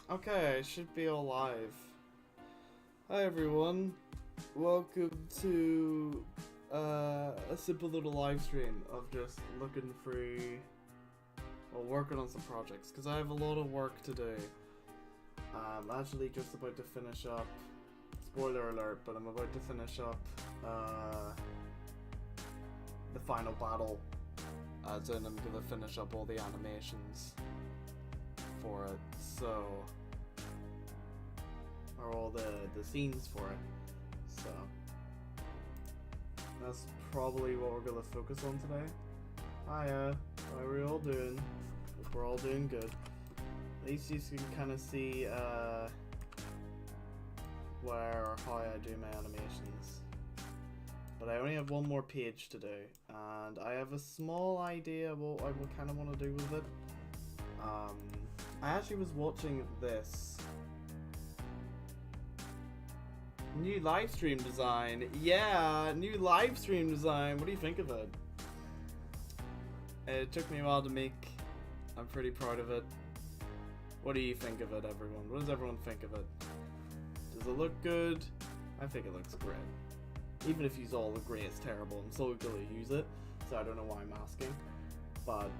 Okay, I should be all live. Hi everyone, welcome to a simple little live stream of just looking through, well, working on some projects, because I have a lot of work to do. I'm actually just about to finish up, spoiler alert, but I'm about to finish up the final battle, as in I'm going to finish up all the animations for it, so... or all the scenes for it, so that's probably what we're gonna focus on today. Hiya, how are we all doing? Hope we're all doing good. At least you can kind of see where or how I do my animations. But I only have one more page to do, and I have a small idea what I would kind of want to do with it. I actually was watching this new live stream design. Yeah, new live stream design. What do you think of it? It took me a while to make. I'm pretty proud of it. What do you think of it, everyone? What does everyone think of it? Does it look good? I think it looks great. Even if you all agree it's terrible, I'm still gonna use it, so I don't know why I'm asking. But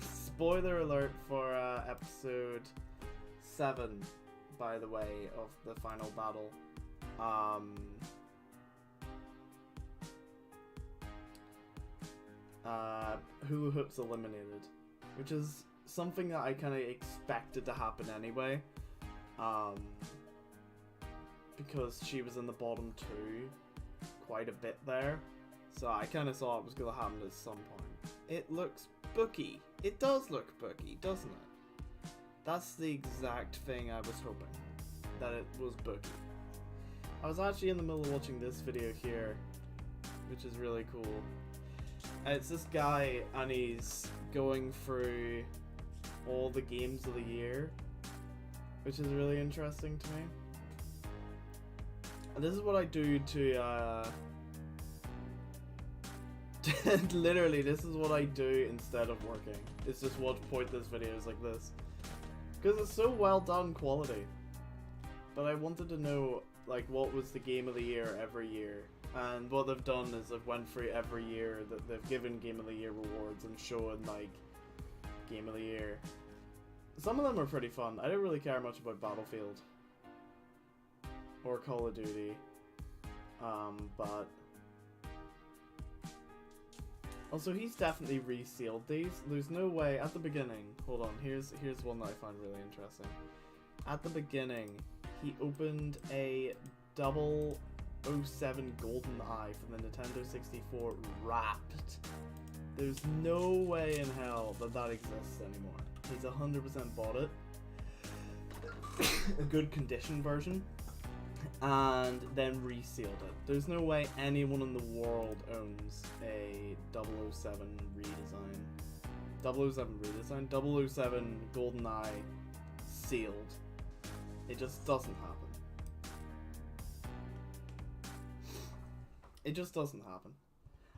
spoiler alert for episode 7, by the way, of the final battle. Hula Hoop's eliminated, which is something that I kind of expected to happen anyway, because she was in the bottom 2 quite a bit there, so I kind of thought it was going to happen at some point. It looks booky. It does look booky, doesn't it? That's the exact thing I was hoping, that it was booky. I was actually in the middle of watching this video here, which is really cool. And it's this guy, and he's going through all the games of the year, which is really interesting to me. And this is what I do to, literally, this is what I do instead of working. It's just watch pointless videos like this. Because it's so well done quality. But I wanted to know, like, what was the game of the year every year, and what they've done is they've went through every year that they've given game of the year rewards and shown, like, game of the year. Some of them are pretty fun. I don't really care much about Battlefield or Call of Duty, but also he's definitely resealed these. There's no way at the beginning. Hold on, here's one that I find really interesting. At the beginning, he opened a 007 GoldenEye from the Nintendo 64 wrapped. There's no way in hell that that exists anymore. He's 100% bought it. A good condition version. And then resealed it. There's no way anyone in the world owns a 007 redesign. 007 redesign? 007 GoldenEye sealed. It just doesn't happen. It just doesn't happen.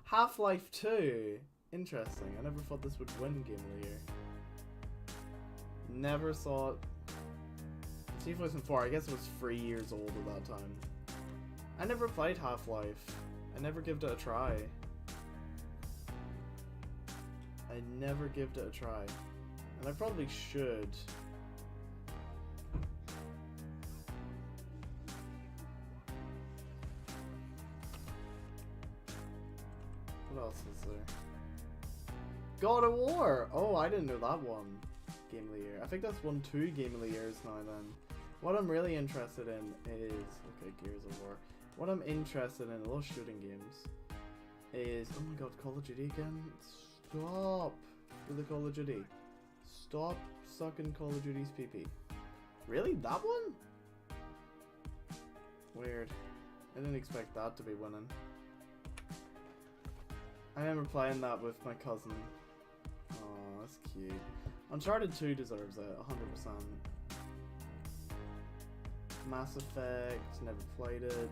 Half-Life 2. Interesting. I never thought this would win Game of the Year. Never saw it. 2004, I guess it was 3 years old at that time. I never played Half-Life. I never gave it a try. I never gave it a try. And I probably should. What else is there? God of War! Oh, I didn't know that one. Game of the Year. I think that's won 2 Game of the Years now then. What I'm really interested in is... okay, Gears of War. What I'm interested in, a lot of shooting games, is... oh my god, Call of Duty again? Stop with the Call of Duty. Stop sucking Call of Duty's pee-pee. Really? That one? Weird. I didn't expect that to be winning. I remember playing that with my cousin. Oh, that's cute. Uncharted 2 deserves it, 100%. Mass Effect, never played it.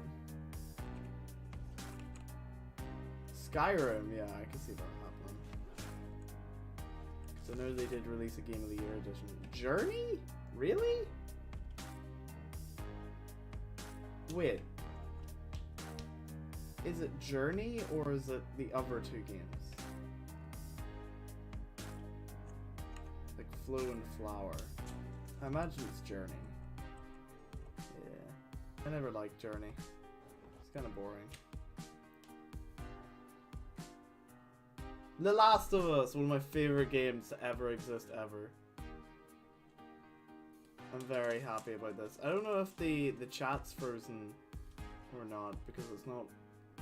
Skyrim, yeah, I can see that happening. So I know they did release a Game of the Year edition. Journey? Really? Wait. Is it Journey or is it the other two games? Like Flow and Flower. I imagine it's Journey. Yeah. I never liked Journey. It's kind of boring. The Last of Us, one of my favorite games to ever exist ever. I'm very happy about this. I don't know if the chat's frozen or not because it's not.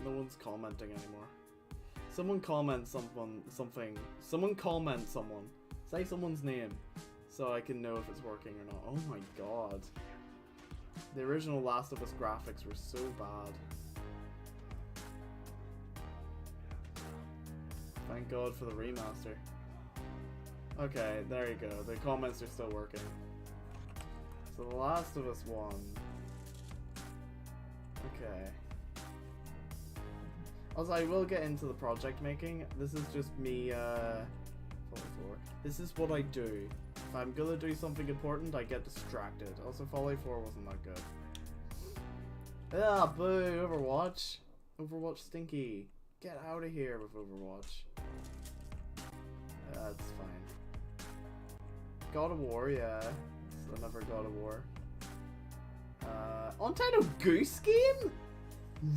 No one's commenting anymore. Someone comment something. Someone comment someone. Say someone's name so I can know if it's working or not. Oh my god. The original Last of Us graphics were so bad. Thank God for the remaster. Okay, there you go. The comments are still working. So The Last of Us 1. Okay. Also, I will get into the project making. This is just me, Fallout 4. This is what I do. If I'm gonna do something important, I get distracted. Also, Fallout 4 wasn't that good. Ah, boo! Overwatch. Overwatch stinky. Get out of here with Overwatch. That's fine. God of War, yeah. It's another God of War. Untitled Goose Game?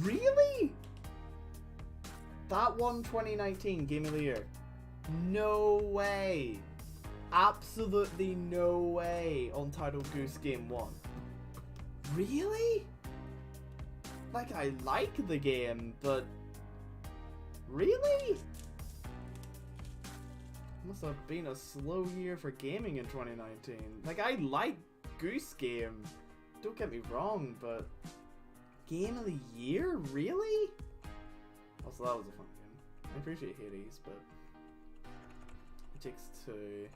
Really? That won 2019 Game of the Year. No way. Absolutely no way Untitled Goose Game won. Really? Like, I like the game, but... Really? Must have been a slow year for gaming in 2019. Like, I like Goose Game. Don't get me wrong, but... Game of the Year? Really? Also, that was a fun game. I appreciate Hades, but... It takes two.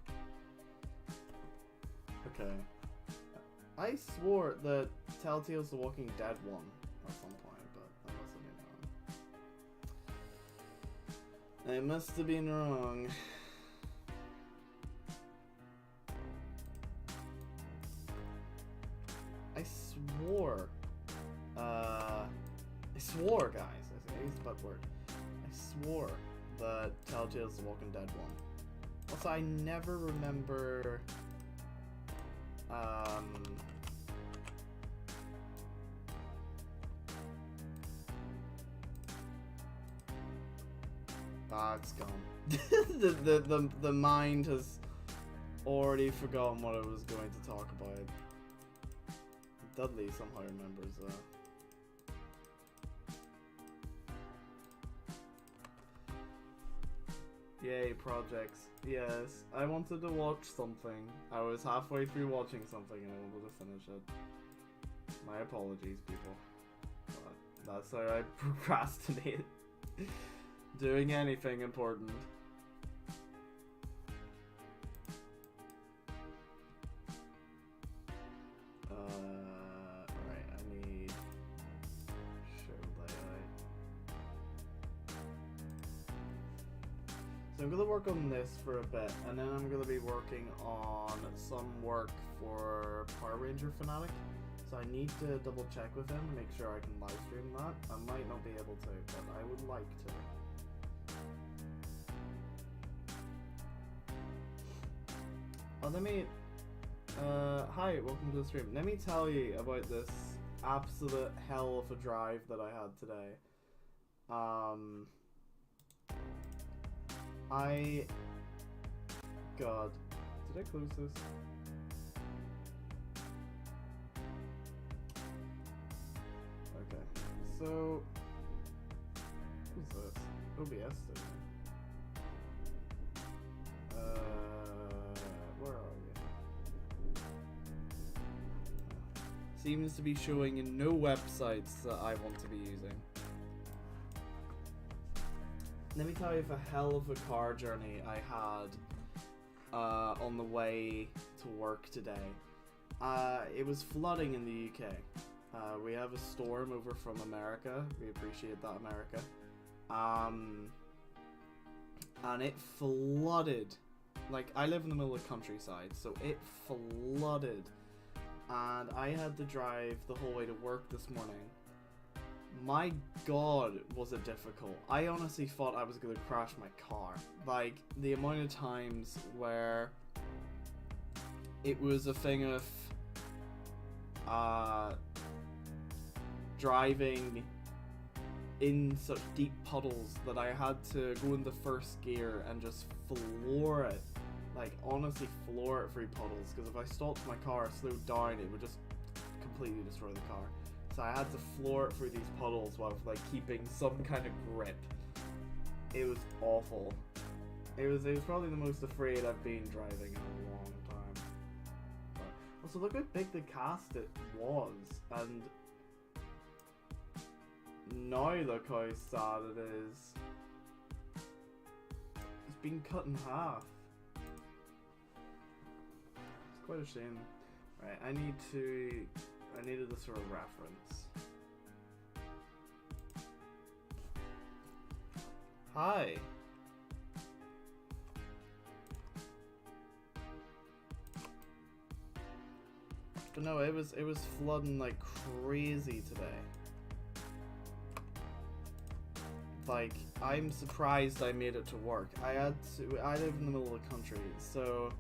Okay. I swore that Telltale's The Walking Dead won at some point, but I must have been wrong. I must have been wrong. I swore, guys. I used the bad word. I swore that Telltale's The Walking Dead won. Also, I never remember. It's gone. the mind has already forgotten what I was going to talk about. Dudley somehow remembers that. Yay, projects. Yes, I wanted to watch something. I was halfway through watching something and I wanted to finish it. My apologies, people. But that's how I procrastinate. Doing anything important. Right, I need show layout. So I'm gonna work on this for a bit, and then I'm gonna be working on some work for Power Ranger Fanatic. So I need to double check with him, make sure I can live stream that. I might not be able to, but I would like to. Oh, let me, hi, welcome to the stream. Let me tell you about this absolute hell of a drive that I had today. God, did I close this? Okay, so, who's this? OBS today. Where are you? Seems to be showing in no websites that I want to be using. Let me tell you the hell of a car journey I had on the way to work today. It was flooding in the UK. We have a storm over from America. We appreciate that, America. And it flooded like, I live in the middle of the countryside, so it flooded, and I had to drive the whole way to work this morning. My god, was it difficult. I honestly thought I was gonna crash my car. Like, the amount of times where it was a thing of driving in such deep puddles that I had to go into first gear and just floor it. Like, honestly floor it through puddles, because if I stopped my car, slowed down, it would just completely destroy the car. So I had to floor it through these puddles while, like, keeping some kind of grip. It was awful. It was probably the most afraid I've been driving in a long time. But also, look how big the cast it was, and now look how sad it is. It's been cut in half. It's quite a shame. Right, I needed this sort of reference. Hi. But no, it was flooding like crazy today. Like, I'm surprised I made it to work. I live in the middle of the country, so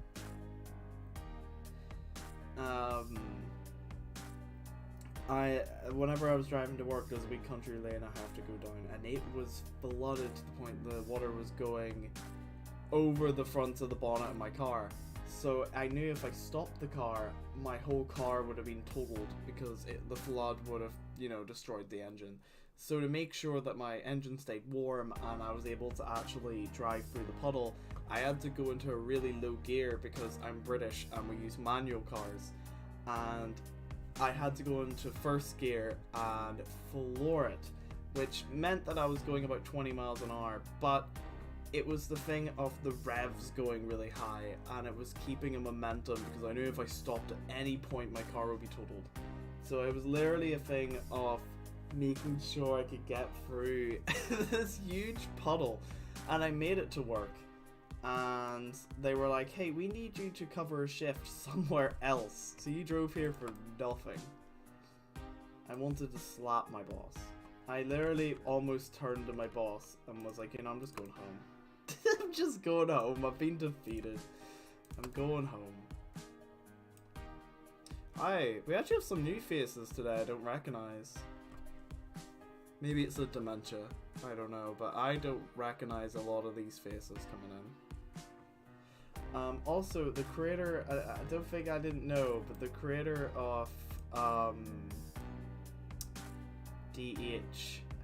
whenever I was driving to work, there's a big country lane I have to go down, and it was flooded to the point the water was going over the front of the bonnet of my car. So I knew if I stopped the car, my whole car would have been totaled, because the flood would have, you know, destroyed the engine. So to make sure that my engine stayed warm and I was able to actually drive through the puddle, I had to go into a really low gear because I'm British and we use manual cars. And I had to go into first gear and floor it, which meant that I was going about 20 miles an hour, but it was the thing of the revs going really high, and it was keeping a momentum because I knew if I stopped at any point my car would be totaled. So it was literally a thing of making sure I could get through this huge puddle, and I made it to work, and they were like, hey, we need you to cover a shift somewhere else, so you drove here for nothing. I wanted to slap my boss. I literally almost turned to my boss and was like, you know, I'm just going home. I'm just going home. I've been defeated. I'm going home. Hi, we actually have some new faces today I don't recognize. Maybe it's a dementia. I don't know, but I don't recognize a lot of these faces coming in. Also, the creator, I don't think I didn't know, but the creator of DH, I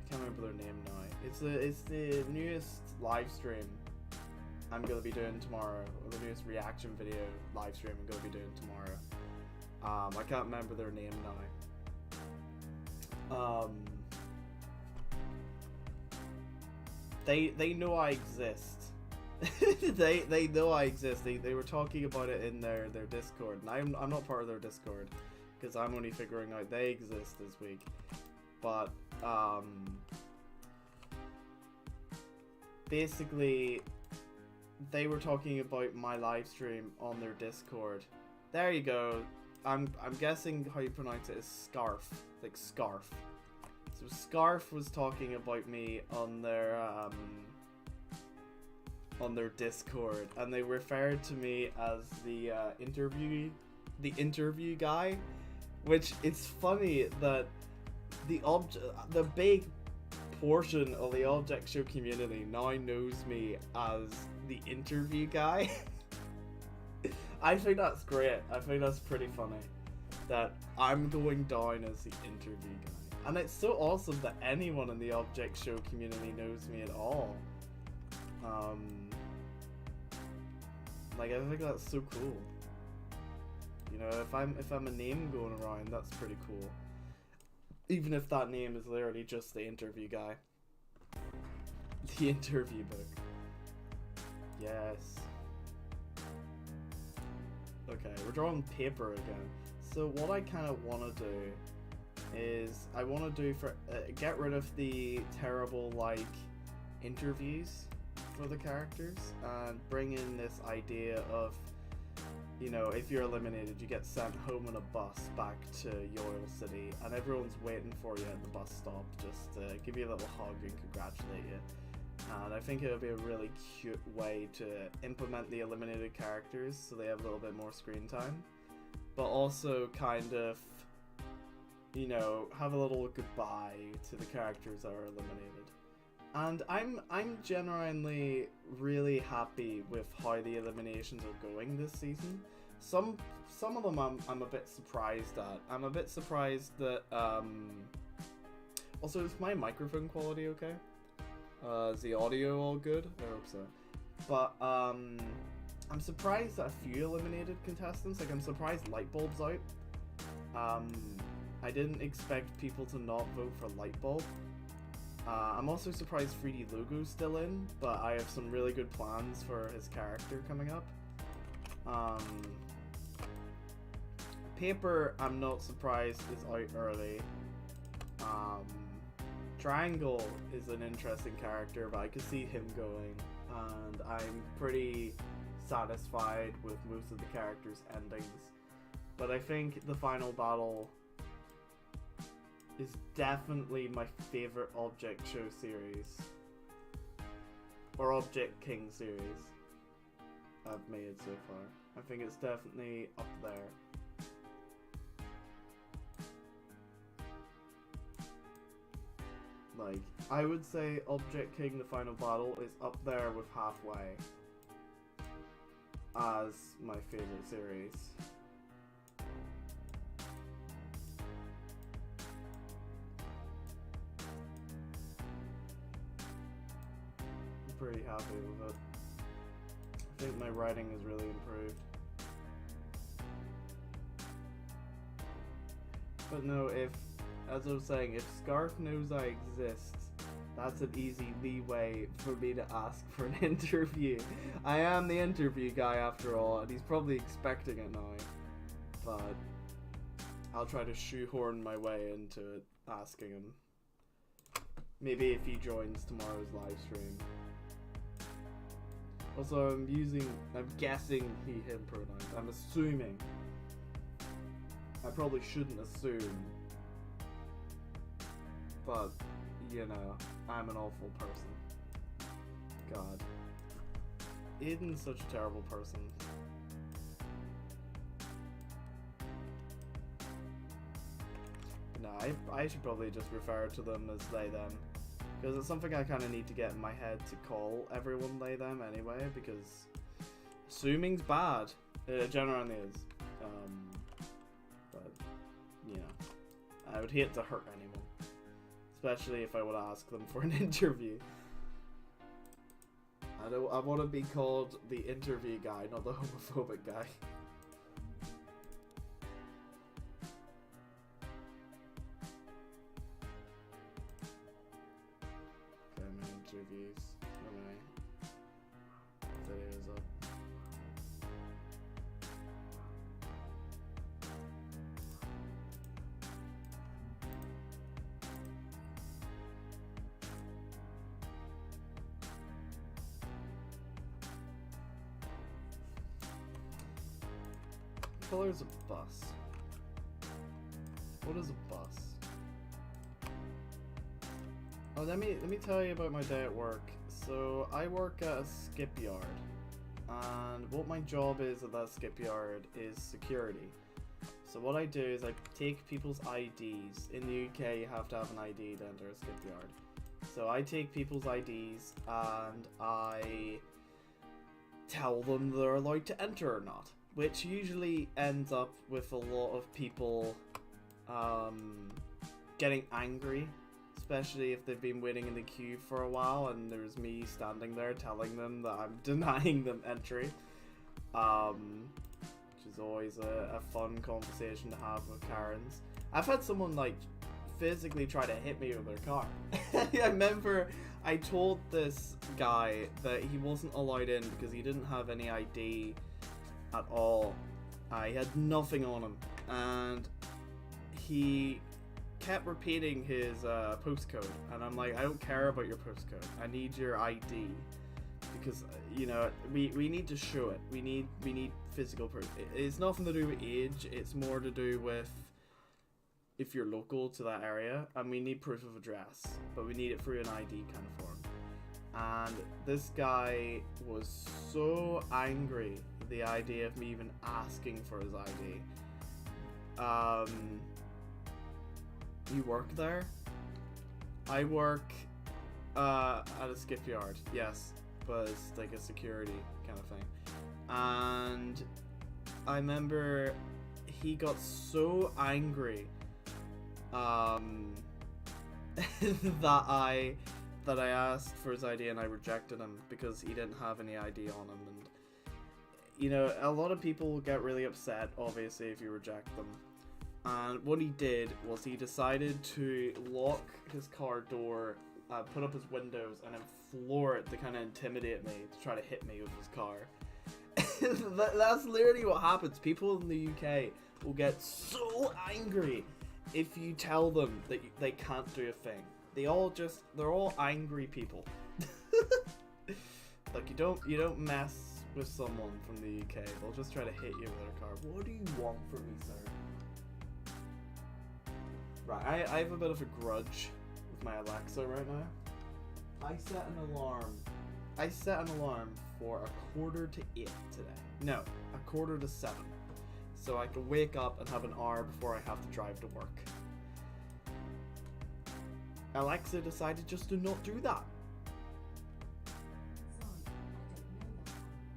can't remember their name now. It's the newest live stream I'm gonna be doing tomorrow, or the newest reaction video live stream I'm gonna be doing tomorrow. I can't remember their name now. They know I exist. they know I exist. They were talking about it in their Discord, and I'm not part of their Discord because I'm only figuring out they exist this week. But basically, they were talking about my live stream on their Discord. There you go. I'm guessing how you pronounce it is Scarf, like scarf. So Scarf was talking about me on their Discord, and they referred to me as the interview guy, which it's funny that the big portion of the Object Show community now knows me as the interview guy. I think that's great. I think that's pretty funny that I'm going down as the interview guy. And it's so awesome that anyone in the Object Show community knows me at all. Like, I think that's so cool. You know, if I'm a name going around, that's pretty cool. Even if that name is literally just the interview guy. The interview book. Yes. Okay, we're drawing paper again. So what I kind of want to do is I want to do get rid of the terrible, like, interviews for the characters and bring in this idea of, you know, if you're eliminated, you get sent home on a bus back to Yoil City, and everyone's waiting for you at the bus stop just to give you a little hug and congratulate you. And I think it would be a really cute way to implement the eliminated characters so they have a little bit more screen time, but also kind of, you know, have a little goodbye to the characters that are eliminated. And I'm genuinely really happy with how the eliminations are going this season. Some of them I'm a bit surprised at. I'm a bit surprised that also, is my microphone quality okay? Is the audio all good? I hope so. But I'm surprised at a few eliminated contestants. Like, I'm surprised Lightbulb's out. I didn't expect people to not vote for Lightbulb. I'm also surprised 3D Logo's still in, but I have some really good plans for his character coming up. Paper, I'm not surprised, is out early. Triangle is an interesting character, but I could see him going, and I'm pretty satisfied with most of the characters' endings. But I think the final battle is definitely my favorite Object Show series, or Object King series I've made so far. I think it's definitely up there. Like, I would say Object King the Final Battle is up there with Halfway as my favorite series. Pretty happy with it. I think my writing has really improved. But no, if, as I was saying, if Scarf knows I exist, that's an easy leeway for me to ask for an interview. I am the interview guy after all, and he's probably expecting it now. But I'll try to shoehorn my way into it, asking him. Maybe if he joins tomorrow's live stream. Also, I'm guessing he, him pronouns. I'm assuming. I probably shouldn't assume. But, you know, I'm an awful person. God. Aiden's such a terrible person. No, I should probably just refer to them as they, them. Because it's something I kind of need to get in my head to call everyone they, them anyway, because assuming's bad. It generally is. But, you know, I would hate to hurt anyone. Especially if I would ask them for an interview. I want to be called the interview guy, not the homophobic guy. Interviews, how many videos up? Color's a bus. What is a bus? Oh, let me tell you about my day at work. So I work at a skipyard, and what my job is at that skipyard is security. So what I do is I take people's IDs. In the UK, you have to have an ID to enter a skipyard. So I take people's IDs and I tell them they're allowed to enter or not, which usually ends up with a lot of people getting angry. Especially if they've been waiting in the queue for a while and there's me standing there telling them that I'm denying them entry. Which is always a fun conversation to have with Karens. I've had someone like physically try to hit me with their car. I remember I told this guy that he wasn't allowed in because he didn't have any ID at all. He had nothing on him, and he kept repeating his postcode, and I'm like, I don't care about your postcode, I need your ID. because you know we need to show it. We need physical proof. It's nothing to do with age. It's more to do with if you're local to that area, and we need proof of address, but we need it through an ID kind of form. And this guy was so angry at the idea of me even asking for his ID. You work there? I work at a skipyard, yes, but it's like a security kind of thing. And I remember he got so angry that I asked for his ID and I rejected him because he didn't have any ID on him. And you know, a lot of people will get really upset, obviously, if you reject them. And what he did was he decided to lock his car door, put up his windows, and then floor it to kind of intimidate me, to try to hit me with his car. That's literally what happens. People in the UK will get so angry if you tell them that they can't do a thing. They're all angry people. Like, you don't mess with someone from the UK. They'll just try to hit you with their car. What do you want from me, sir? Right, I have a bit of a grudge with my Alexa right now. I set an alarm for 7:45 today. No, 7:45. So I can wake up and have an hour before I have to drive to work. Alexa decided just to not do that.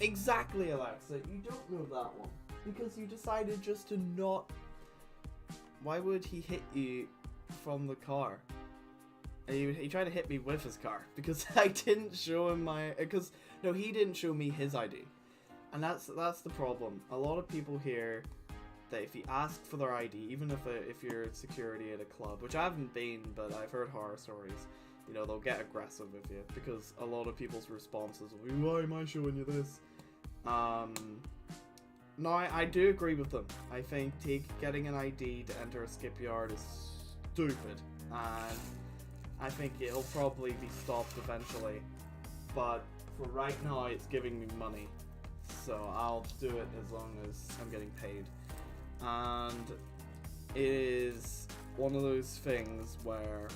Exactly, Alexa, you don't know that one. Because you decided just to not... Why would he hit you from the car? He tried to hit me with his car because I didn't show him he didn't show me his ID. And that's the problem. A lot of people here, that if you ask for their ID, even if you're security at a club, which I haven't been, but I've heard horror stories, you know, they'll get aggressive with you because a lot of people's responses will be, why am I showing you this? No, I do agree with them. I think getting an ID to enter a skipyard is stupid, and I think it'll probably be stopped eventually, but for right now it's giving me money, so I'll do it as long as I'm getting paid. And it is one of those things where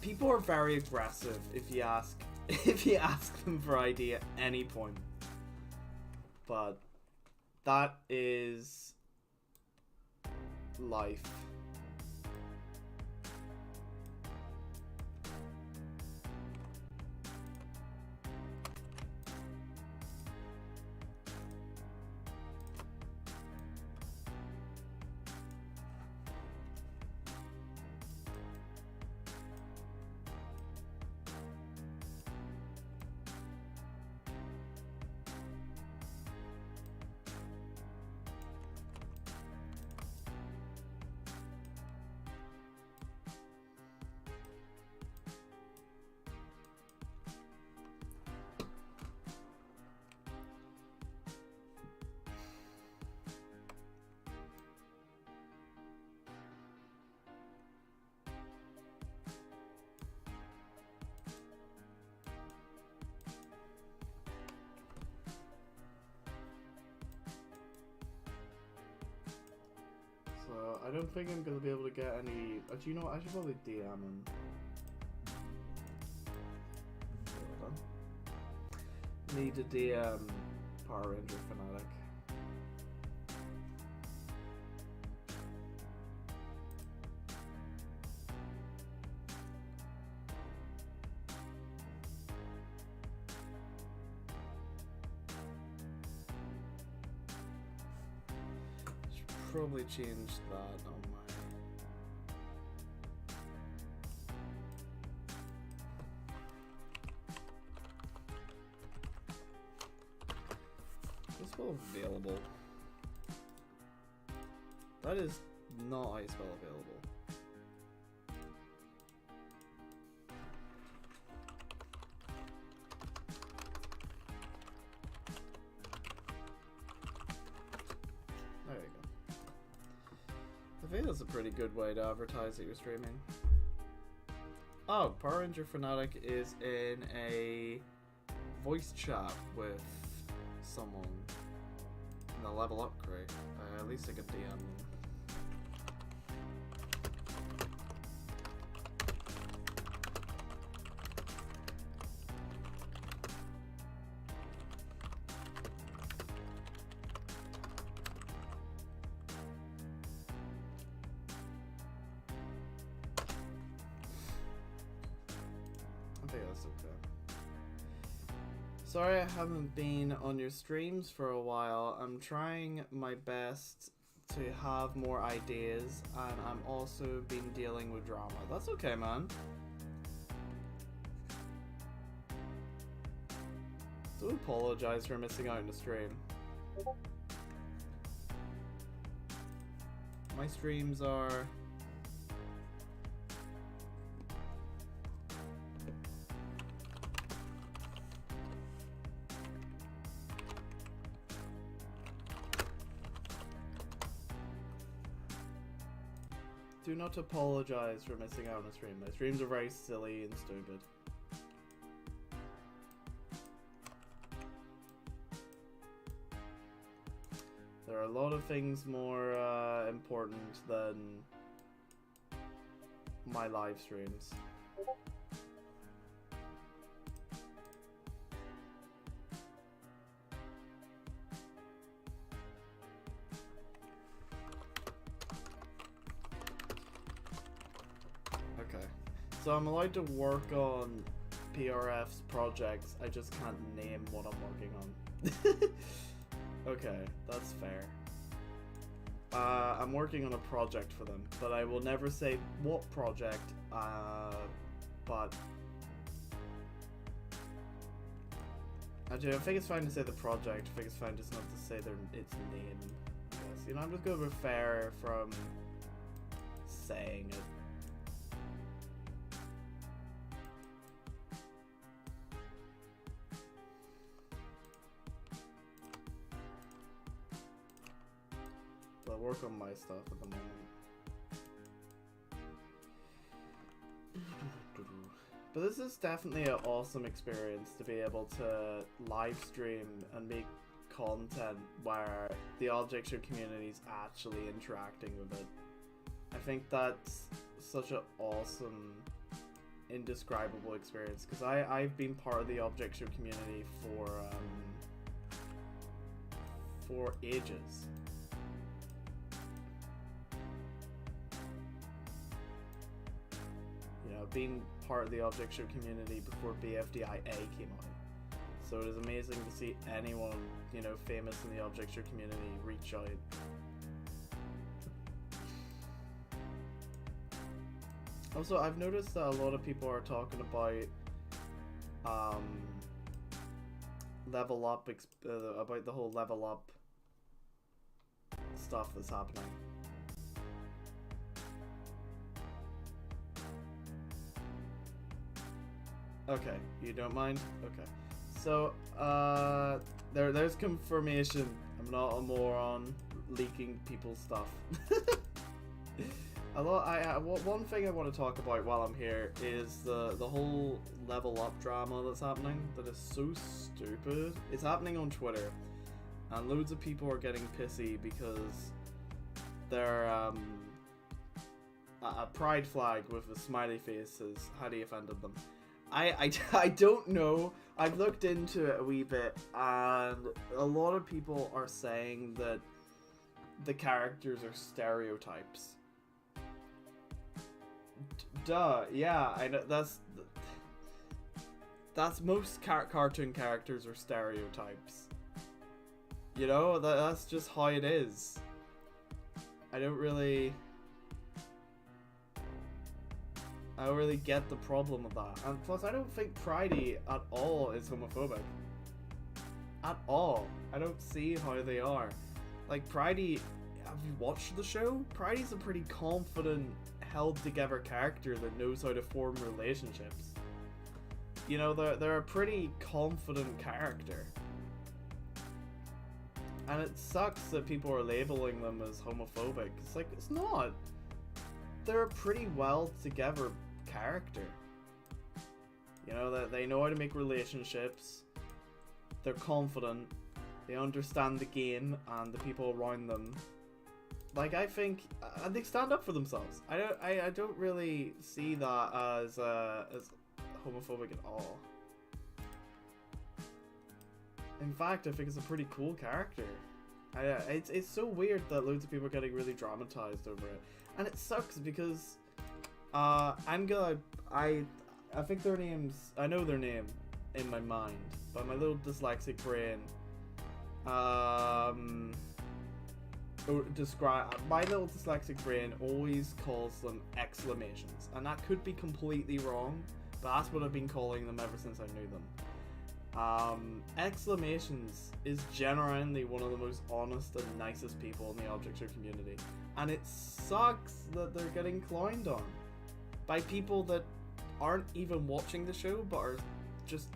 people are very aggressive if you ask them for ID at any point. But that is life. So I don't think I'm gonna be able to get any. Do you know what? I should probably DM him. Need to DM Power Ranger Fanatic. Probably change that on my... Is spell available? That is not how you spell available. There you go. I think that's a pretty good way to advertise that you're streaming. Oh, Power Ranger Fanatic is in a voice chat with someone in the level up crate. At least I could DM them. I think that's okay. Sorry I haven't been on your streams for a while. I'm trying my best to have more ideas, and I'm also been dealing with drama. That's okay, man. Don't apologize for missing out on the stream. My streams are... Do not apologize for missing out on a stream. My streams are very silly and stupid. There are a lot of things more important than my live streams. Okay, so I'm allowed to work on PRF's projects, I just can't name what I'm working on. Okay, that's fair. I'm working on a project for them, but I will never say what project, but... Actually, I think it's fine to say the project, I think it's fine just not to say its name. Yes, you know, I'm just going to be fair from saying it. I'll work on my stuff at the moment. But this is definitely an awesome experience to be able to live stream and make content where the object show community is actually interacting with it. I think that's such an awesome, indescribable experience, because I've been part of the object show community for ages. Being part of the object show community before BFDIA came out. So it is amazing to see anyone, you know, famous in the object show community reach out. Also, I've noticed that a lot of people are talking about level up, about the whole level up stuff that's happening. Okay, you don't mind? Okay. So, there's confirmation. I'm not a moron leaking people's stuff. One thing I want to talk about while I'm here is the whole level up drama that's happening. That is so stupid. It's happening on Twitter, and loads of people are getting pissy because they're a pride flag with a smiley face has highly offended them. I don't know. I've looked into it a wee bit, and a lot of people are saying that the characters are stereotypes. Duh, yeah, I know, that's most cartoon characters are stereotypes. You know, that's just how it is. I don't really get the problem with that. And plus, I don't think Pridey at all is homophobic. At all. I don't see how they are. Like, Pridey, have you watched the show? Pridey's a pretty confident, held-together character that knows how to form relationships. You know, they're a pretty confident character. And it sucks that people are labeling them as homophobic. It's like, it's not. They're a pretty well together character. You know, that they know how to make relationships. They're confident. They understand the game and the people around them. Like, I think, and they stand up for themselves. I don't really see that as homophobic at all. In fact, I think it's a pretty cool character. It's so weird that loads of people are getting really dramatized over it, and it sucks because I think their names, I know their name in my mind, but my little dyslexic brain my little dyslexic brain always calls them exclamations, and that could be completely wrong, but that's what I've been calling them ever since I knew them. Exclamations is genuinely one of the most honest and nicest people in the object show community, and it sucks that they're getting clowned on by people that aren't even watching the show but are just,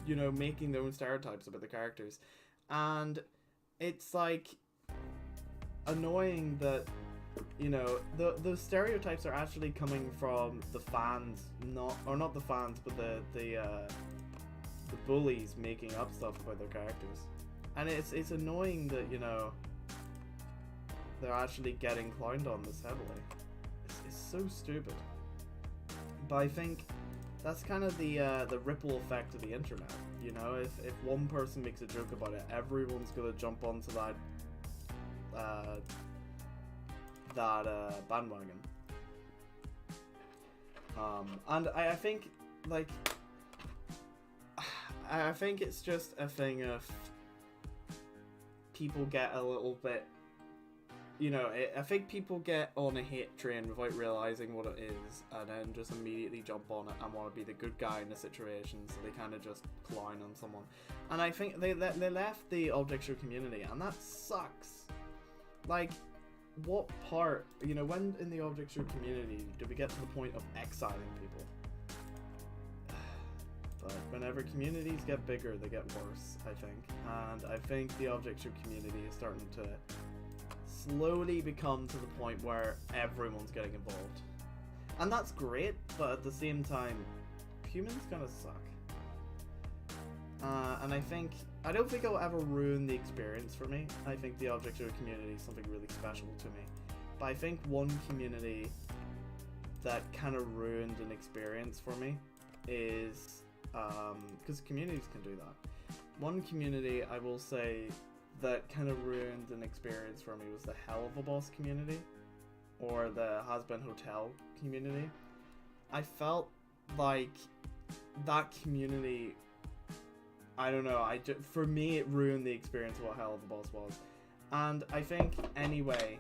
you know, making their own stereotypes about the characters. And it's like annoying that, you know, the stereotypes are actually coming from the fans, not the fans, but the bullies making up stuff about their characters. And it's annoying that, you know, they're actually getting clowned on this heavily. It's so stupid. But I think that's kind of the ripple effect of the internet. You know, if one person makes a joke about it, everyone's gonna jump onto that bandwagon. And I think, like, I think it's just a thing of people get a little bit, you know, I think people get on a hate train without realizing what it is, and then just immediately jump on it and want to be the good guy in the situation, so they kind of just clown on someone. And I think they left the object show community, and that sucks. Like, what part, you know, when in the object show community do we get to the point of exiling people? But whenever communities get bigger, they get worse, I think. And I think the object show community is starting to slowly become to the point where everyone's getting involved. And that's great, but at the same time, humans gonna suck. And I don't think it'll ever ruin the experience for me. I think the object show community is something really special to me. But I think one community that kind of ruined an experience for me is, because communities can do that. One community, I will say, that kind of ruined an experience for me was the Hell of a Boss community, or the Has Been Hotel community. I felt like that community, I don't know, for me it ruined the experience of what Hell of a Boss was. And I think anyway,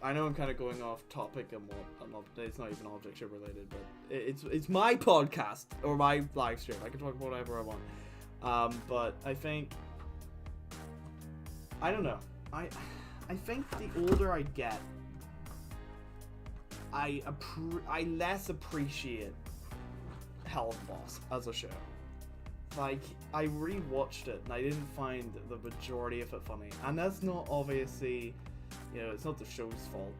I know I'm kind of going off topic and it's not even object show related, but it's my podcast or my live stream. I can talk about whatever I want. But I think, I don't know. I think the older I get, I less appreciate Hell of a Boss as a show. Like, I rewatched it and I didn't find the majority of it funny, and that's not obviously, you know, it's not the show's fault.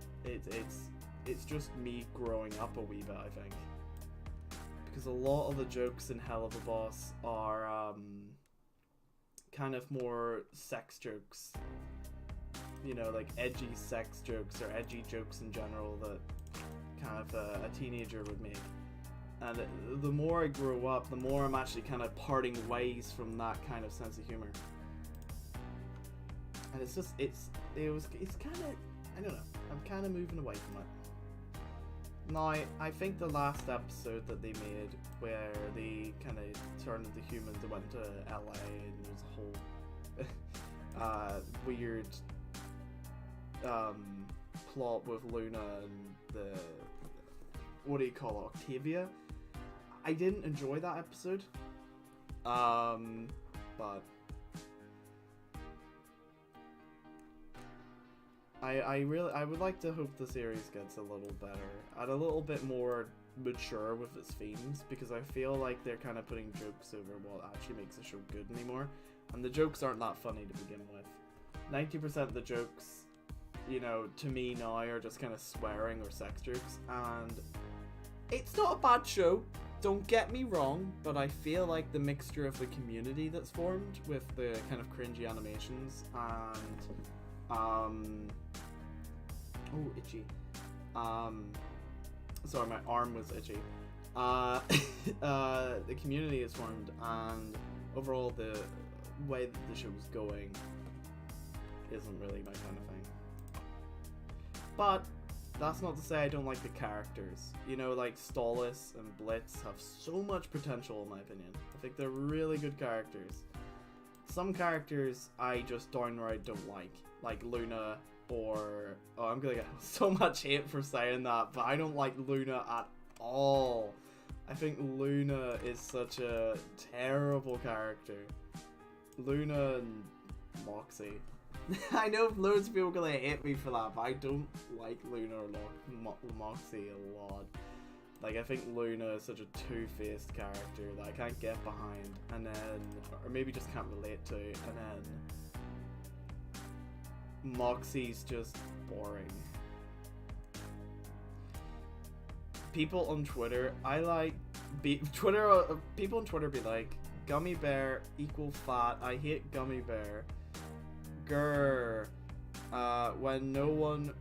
It's just me growing up a wee bit, I think, because a lot of the jokes in Hell of a Boss are kind of more sex jokes, you know, like edgy sex jokes or edgy jokes in general that kind of a teenager would make. And the more I grow up, the more I'm actually kind of parting ways from that kind of sense of humor. And it's just, it's kind of, I don't know, I'm kind of moving away from it. Now, I think the last episode that they made, where they kind of turned into humans and went to LA, and there's a whole weird plot with Luna and the, what do you call it, Octavia? I didn't enjoy that episode, but I would like to hope the series gets a little better and a little bit more mature with its themes, because I feel like they're kind of putting jokes over what actually makes the show good anymore, and the jokes aren't that funny to begin with. 90% of the jokes, you know, to me now are just kind of swearing or sex jokes, and it's not a bad show. don't get me wrong, but I feel like the mixture of the community that's formed with the kind of cringy animations and oh, itchy. Sorry, my arm was itchy. The community is formed, and overall the way that the show's going isn't really my kind of thing. But that's not to say I don't like the characters. You know, like Stolas and Blitz have so much potential in my opinion. I think they're really good characters. Some characters I just downright don't like Luna or... Oh, I'm gonna get so much hate for saying that, but I don't like Luna at all. I think Luna is such a terrible character. Luna and Moxie. I know loads of people are gonna hate me for that, but I don't like Luna or Moxie a lot. Like, I think Luna is such a two-faced character that I can't get behind, and then, or maybe just can't relate to, and then Moxie's just boring. People on Twitter, people on Twitter be like, Gummy Bear equal fat, I hate Gummy Bear. Grr. When no one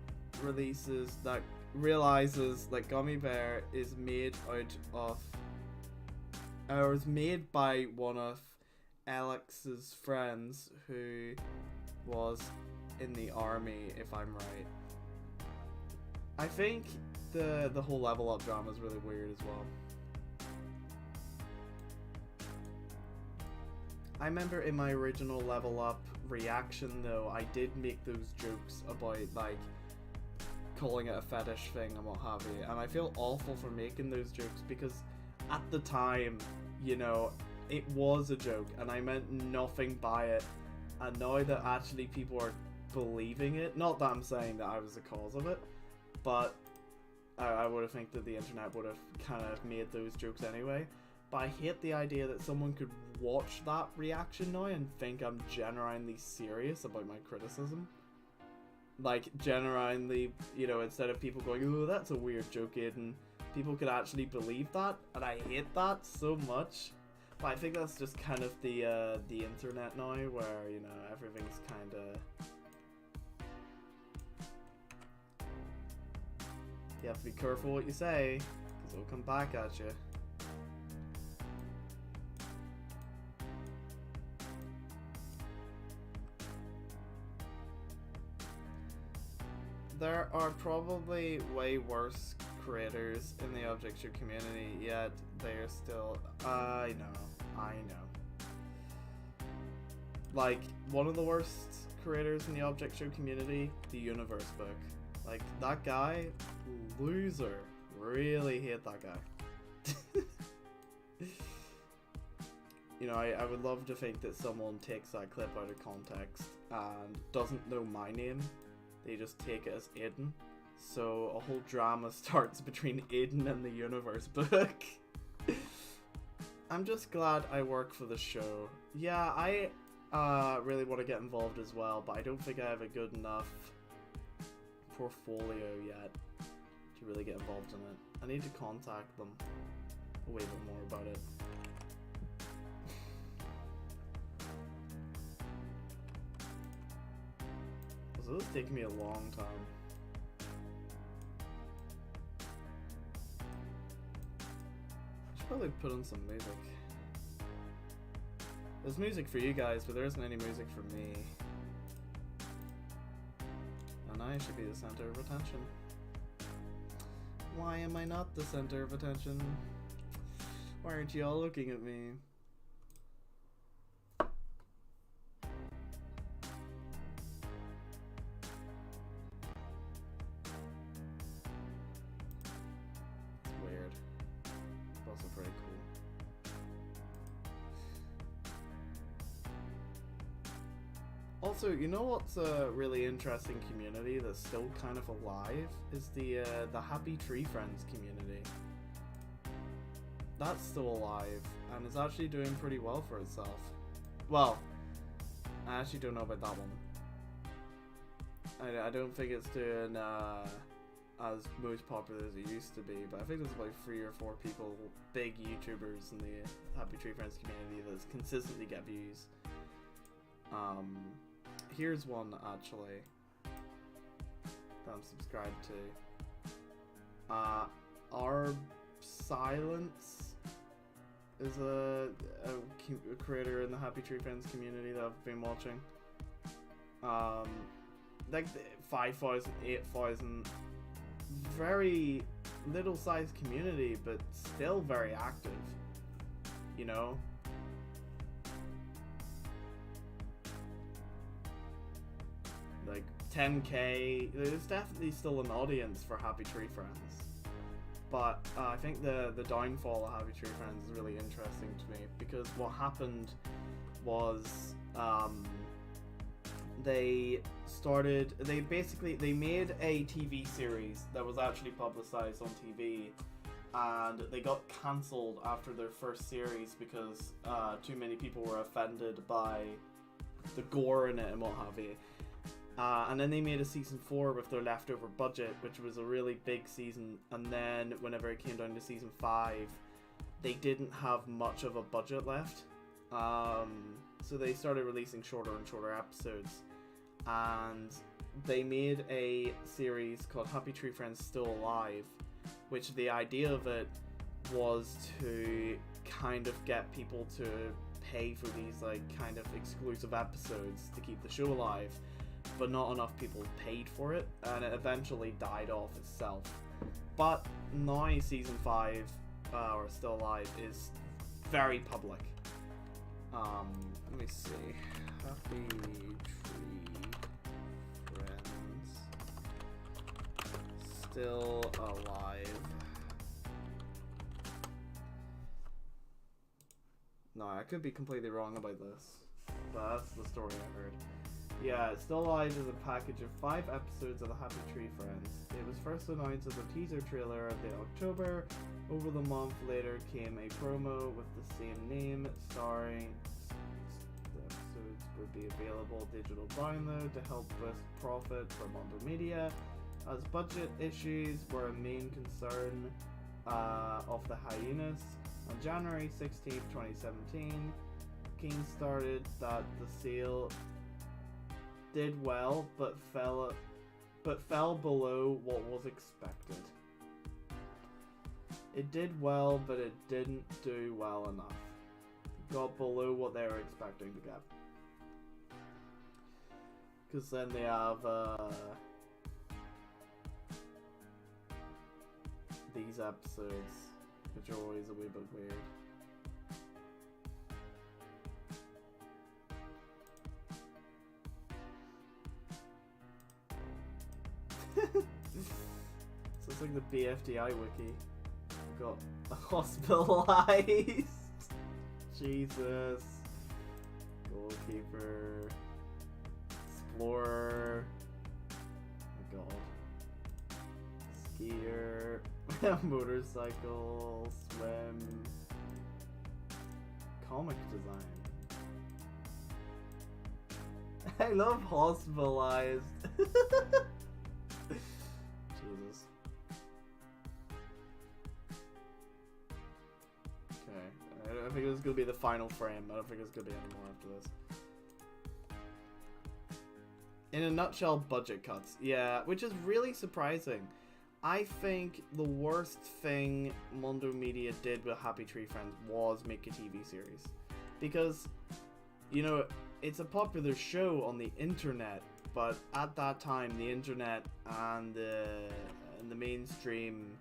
realizes that Gummy Bear is made out of, or is made by one of Alex's friends who was in the army, if I'm right. I think the whole level up drama is really weird as well. I remember in my original level up reaction though, I did make those jokes about like calling it a fetish thing and what have you, and I feel awful for making those jokes because at the time, you know, it was a joke and I meant nothing by it, and now that actually people are believing it, not that I'm saying that I was the cause of it, but I would have think that the internet would have kind of made those jokes anyway. But I hate the idea that someone could watch that reaction now and think I'm genuinely serious about my criticism. Like, genuinely, you know, instead of people going, oh, that's a weird joke, Aiden, people could actually believe that, and I hate that so much. But I think that's just kind of the internet now, where, you know, everything's kind of... You have to be careful what you say, because it'll come back at you. There are probably way worse creators in the Objects community, yet they're still... I know. Like, one of the worst creators in the Object Show community, the Universe book. Like, that guy, loser. Really hate that guy. You know, I would love to think that someone takes that clip out of context and doesn't know my name. They just take it as Aiden. So a whole drama starts between Aiden and the Universe book. I'm just glad I work for the show. Yeah, I really want to get involved as well, but I don't think I have a good enough portfolio yet to really get involved in it. I need to contact them a way bit more about it. So this is taking me a long time. I should probably put on some music. There's music for you guys, but there isn't any music for me. And I should be the center of attention. Why am I not the center of attention? Why aren't you all looking at me? Also, you know what's a really interesting community that's still kind of alive is the Happy Tree Friends community. That's still alive and is actually doing pretty well for itself. Well, I actually don't know about that one. I don't think it's doing as most popular as it used to be, but I think there's about 3 or 4 people, big YouTubers in the Happy Tree Friends community that consistently get views. Here's one actually that I'm subscribed to. Our Silence is a creator in the Happy Tree Friends community that I've been watching. Like 5,000, 8,000, very little sized community, but still very active, you know? Like 10k, there's definitely still an audience for Happy Tree Friends. But I think the downfall of Happy Tree Friends is really interesting to me, because what happened was they made a TV series that was actually publicized on TV, and they got cancelled after their first series because too many people were offended by the gore in it and what have you. And then they made a season 4 with their leftover budget, which was a really big season. And then whenever it came down to season 5, they didn't have much of a budget left. So they started releasing shorter and shorter episodes. And they made a series called Happy Tree Friends Still Alive, which the idea of it was to kind of get people to pay for these like kind of exclusive episodes to keep the show alive. But not enough people paid for it, and it eventually died off itself. But now season 5, or Still Alive, is very public. Let me see. Happy Tree Friends Still Alive. No, I could be completely wrong about this, but that's the story I heard. Yeah, Still Alive is a package of 5 episodes of the Happy Tree Friends. It was first announced as a teaser trailer in October. Over the month later came a promo with the same name, starring the episodes would be available digital download to help boost profit for Mondo Media, as budget issues were a main concern of the hiatus. On January 16, 2017, King started that the sale did well, but fell below what was expected. It did well, but it didn't do well enough. It got below what they were expecting to get. Because then they have these episodes, which are always a wee bit weird. So it's like the BFDI wiki. Got hospitalized. Jesus. Goalkeeper. Explorer. Oh my god. Skier. Motorcycle. Swim. Comic design. I love hospitalized. Jesus. Okay, I think this is gonna be the final frame. I don't think there's gonna be any more after this. In a nutshell, budget cuts. Yeah, which is really surprising. I think the worst thing Mondo Media did with Happy Tree Friends was make a TV series. Because, you know, it's a popular show on the internet, but at that time, the internet and the mainstream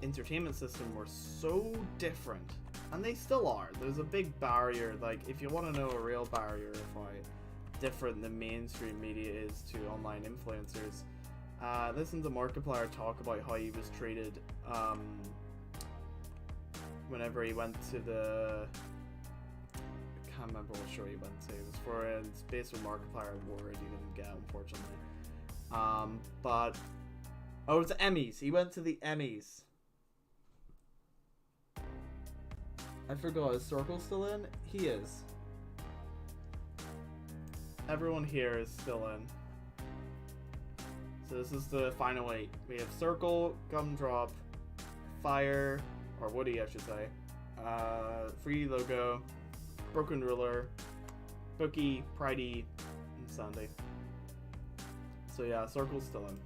entertainment system were so different, and they still are. There's a big barrier. Like, if you want to know a real barrier of how different the mainstream media is to online influencers, listen to Markiplier talk about how he was treated whenever he went to the... I can't remember what show he went to. It was for a Space with Markiplier award he didn't get, unfortunately. But... Oh, it's the Emmys. He went to the Emmys. I forgot, is Circle still in? He is. everyone here is still in. So this is the final 8. We have Circle, Gumdrop, Fire, or Woody I should say, Free Logo, Broken Ruler, Bookie, Pridey, and Sandy. So yeah, Circle's still in.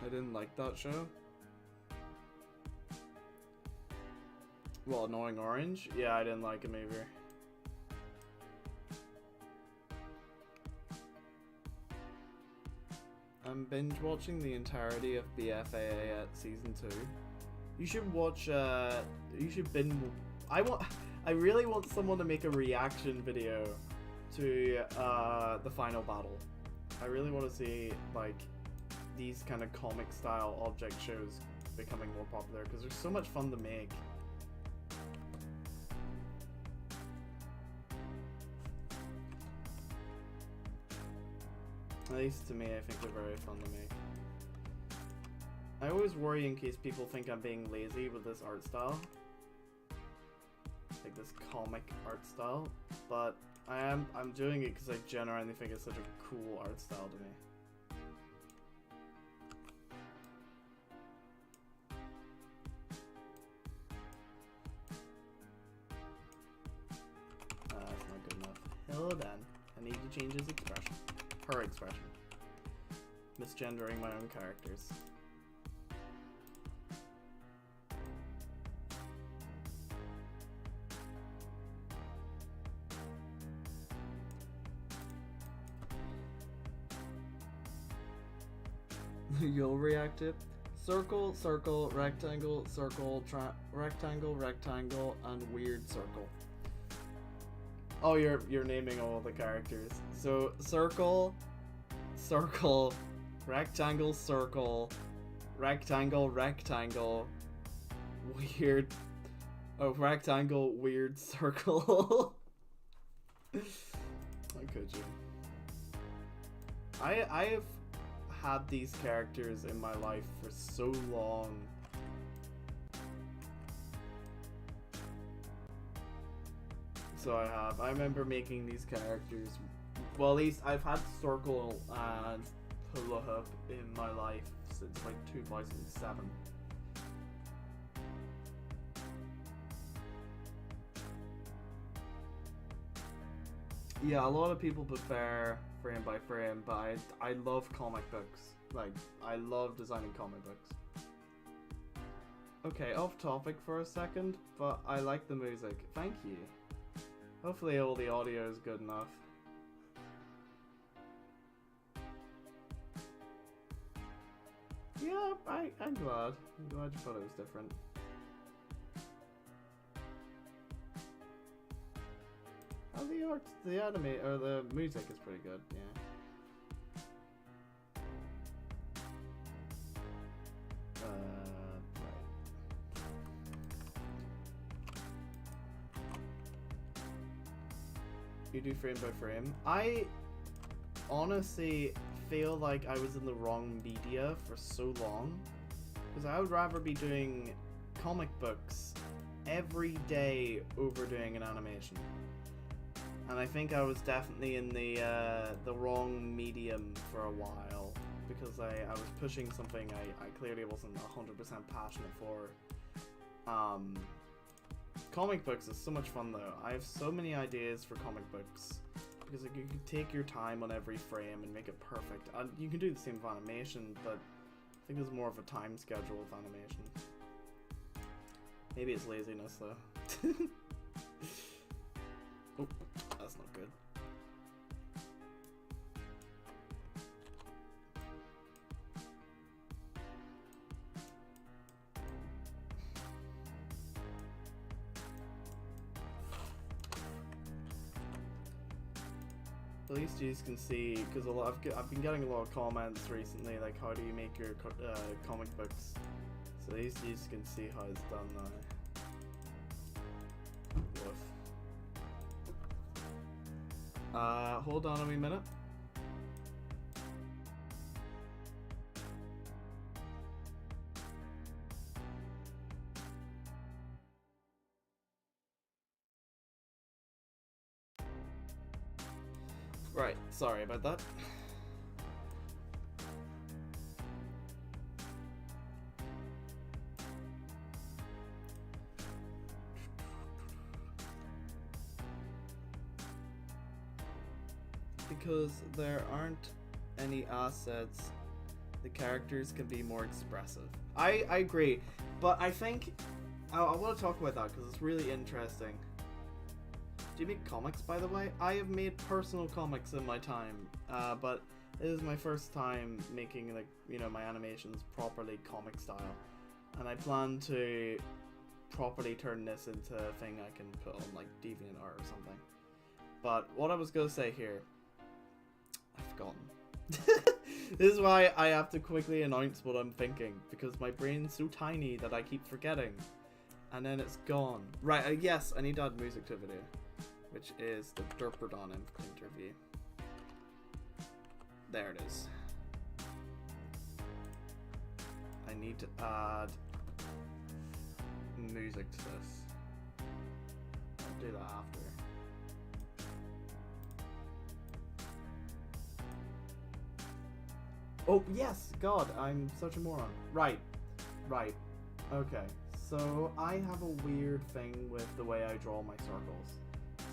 I didn't like that show. Well, Annoying Orange? Yeah, I didn't like him either. I'm binge watching the entirety of BFAA at season 2. You should watch, you should binge... I really want someone to make a reaction video to, the final battle. I really want to see, like, these kind of comic style object shows becoming more popular because they're so much fun to make. At least to me, I think they're very fun to make. I always worry in case people think I'm being lazy with this art style. Like this comic art style. But I'm doing it because I genuinely think it's such a cool art style to me. That's not good enough. Hold on. I need to change his expression. Her expression. Misgendering my own characters. You'll react it. Circle, circle, rectangle, circle, rectangle, rectangle, and weird circle. Oh, you're naming all the characters. So circle, circle, rectangle, circle, rectangle, rectangle, weird. Oh, rectangle, weird circle. How could you? I have had these characters in my life for so long. So I remember making these characters. Well, at least I've had Circle and Hula Hoop in my life since like 2007. Yeah, a lot of people prefer frame by frame, but I love comic books. Like, I love designing comic books. Okay, off topic for a second, but I like the music. Thank you. Hopefully all the audio is good enough. Yeah, I'm glad. I'm glad you thought it was different. Oh, the art, the anime, or the music is pretty good, yeah. Right. You do frame by frame. I honestly feel like I was in the wrong media for so long, because I would rather be doing comic books every day over doing an animation. And I think I was definitely in the wrong medium for a while, because I was pushing something I clearly wasn't 100% passionate for. Comic books is so much fun though. I have so many ideas for comic books, because like, you can take your time on every frame and make it perfect. And you can do the same with animation, but I think there's more of a time schedule with animation. Maybe it's laziness though. Oh, that's not good. At least you can see, because I've been getting a lot of comments recently, like how do you make your comic books. So at least you can see how it's done now. Woof. Hold on a wee minute. Right, sorry about that. Because there aren't any assets, the characters can be more expressive. I agree, but I think I want to talk about that because it's really interesting. Do you make comics, by the way? I have made personal comics in my time, but it is my first time making, like, you know, my animations properly comic style, and I plan to properly turn this into a thing I can put on like DeviantArt or something. But what I was gonna say here, I've forgotten. This is why I have to quickly announce what I'm thinking, because my brain's so tiny that I keep forgetting, and then it's gone. Right, yes, I need to add music to a video, which is the Derperdon interview. There it is. I need to add music to this. I'll do that after. Oh, yes! God, I'm such a moron. Right. Okay. So, I have a weird thing with the way I draw my circles.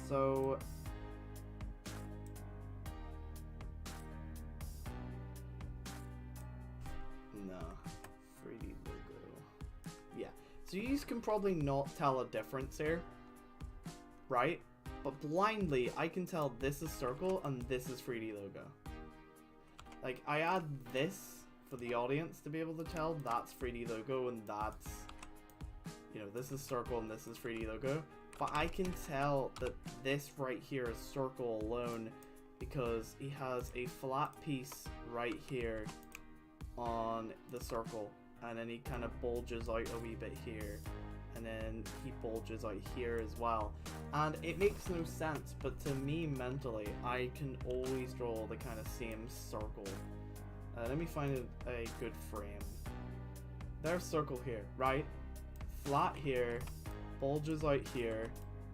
So... No. 3D logo. Yeah. So you can probably not tell a difference here. Right? But blindly, I can tell this is circle and this is 3D logo. Like, I add this for the audience to be able to tell that's 3D logo and that's, you know, this is circle and this is 3D logo. But I can tell that this right here is circle alone because he has a flat piece right here on the circle, and then he kind of bulges out a wee bit here, and then he bulges out here as well. And it makes no sense, but to me mentally, I can always draw the kind of same circle. Let me find a good frame. There's circle here, right? Flat here, bulges out here,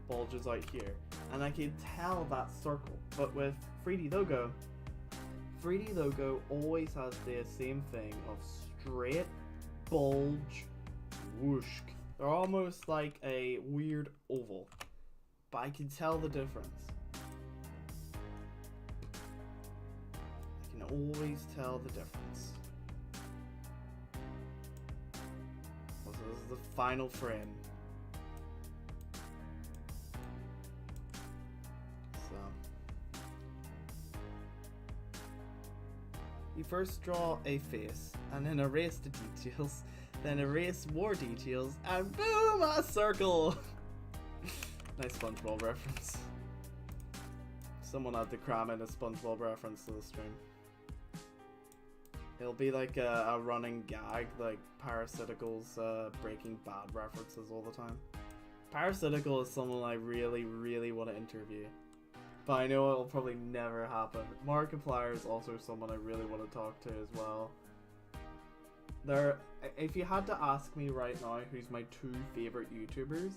bulges out here. And I can tell that circle. But with 3D logo always has the same thing of straight, bulge, whoosh. They're almost like a weird oval. But I can tell the difference. I can always tell the difference. So this is the final frame. So you first draw a face, and then erase the details, then erase more details, and boom, a circle! Nice SpongeBob reference. Someone had to cram in a SpongeBob reference to the stream. It'll be like a running gag, like Parasitical's Breaking Bad references all the time. Parasitical is someone I really, really want to interview, but I know it'll probably never happen. Markiplier is also someone I really want to talk to as well. If you had to ask me right now who's my two favorite YouTubers,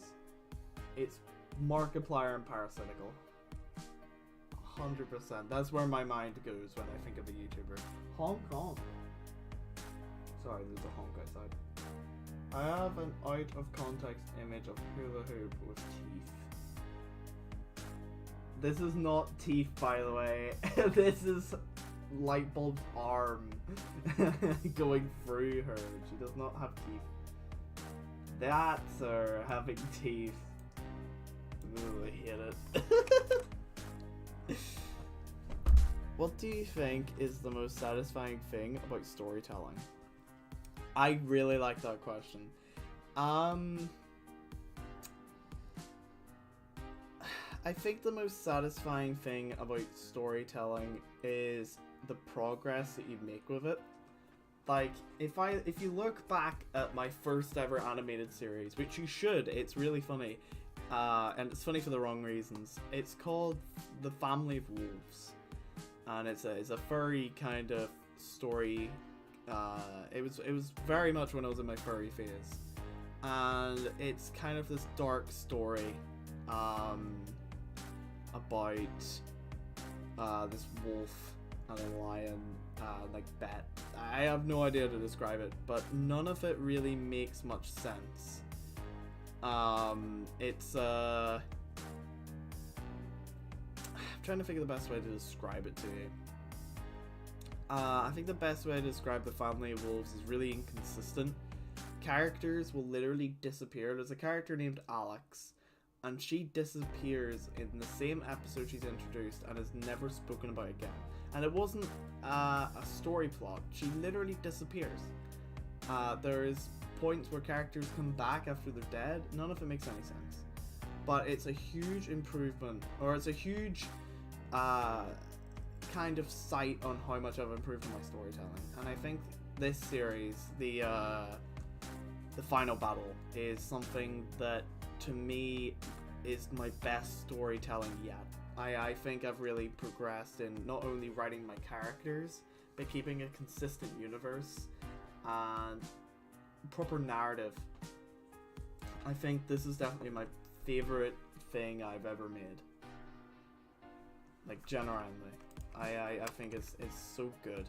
it's Markiplier and Parasitical. 100%. That's where my mind goes when I think of a YouTuber. Hong Kong. Sorry, there's a honk outside. I have an out of context image of hula hoop with teeth. This is not teeth, by the way. This is Lightbulb's arm going through her. She does not have teeth. That's her having teeth. Ooh, I hate it. What do you think is the most satisfying thing about storytelling? I really like that question. I I think the most satisfying thing about storytelling is the progress that you make with it. Like, if you look back at my first ever animated series, which you should, it's really funny, and it's funny for the wrong reasons. It's called The Family of Wolves, and it's a furry kind of story. It was very much when I was in my furry phase, and it's kind of this dark story, about this wolf and a lion, like bet. I have no idea to describe it, but none of it really makes much sense. It's I'm trying to figure the best way to describe it to you. I think the best way to describe the Family of Wolves is really inconsistent. Characters will literally disappear. There's a character named Alex, and she disappears in the same episode she's introduced and is never spoken about again. And it wasn't a story plot. She literally disappears. There is points where characters come back after they're dead. None of it makes any sense. But it's a huge improvement, or it's a huge kind of sight on how much I've improved in my storytelling. And I think this series, the final battle, is something that to me is my best storytelling yet. I think I've really progressed in not only writing my characters, but keeping a consistent universe and proper narrative. I think this is definitely my favorite thing I've ever made. Like, genuinely. I think it's so good.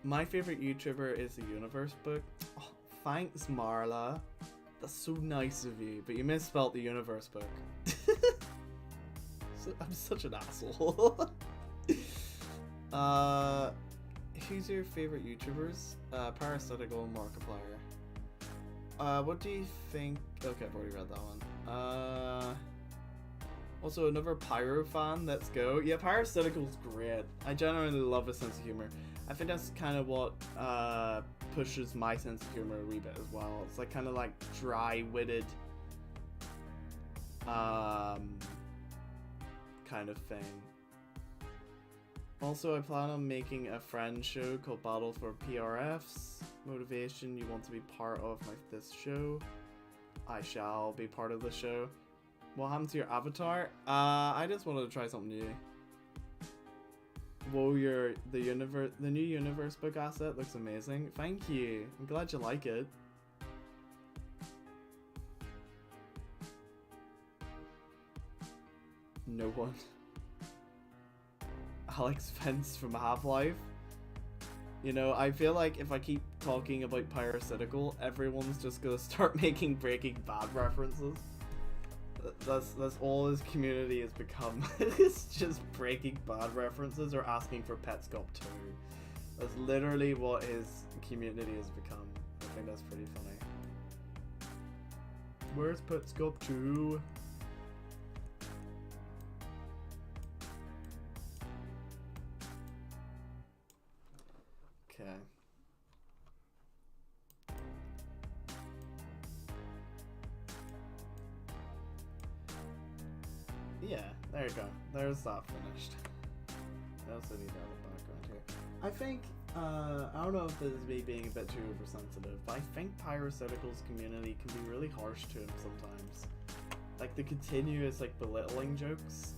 My favorite YouTuber is the Universe Book. Oh, thanks, Marla. That's so nice of you, but you misspelled the Universe Book. I'm such an asshole. Who's your favorite YouTubers? Parasitical and Markiplier. What do you think? Okay, I've already read that one. Also another Pyro fan. Let's go. Yeah, Parasitical's great. I genuinely love his sense of humor. I think that's kind of what pushes my sense of humor a wee bit as well. It's like kind of like dry-witted kind of thing. Also, I plan on making a friend show called Battle for PRFs. Motivation, you want to be part of this show? I shall be part of the show. What happened to your avatar? I just wanted to try something new. Whoa, the new Universe Book asset looks amazing. Thank you. I'm glad you like it. No one. Alex Fence from Half-Life. You know, I feel like if I keep talking about Parasitical, everyone's just gonna start making Breaking Bad references. That's all his community has become. It's just Breaking Bad references or asking for Petscop 2. That's literally what his community has become. I think that's pretty funny. Where's Petscop 2? Okay. Yeah, there you go. There's that finished. What else do I need to have a background here? I think, I don't know if this is me being a bit too oversensitive, but I think Parasitical's community can be really harsh to him sometimes. Like, the continuous, like, belittling jokes.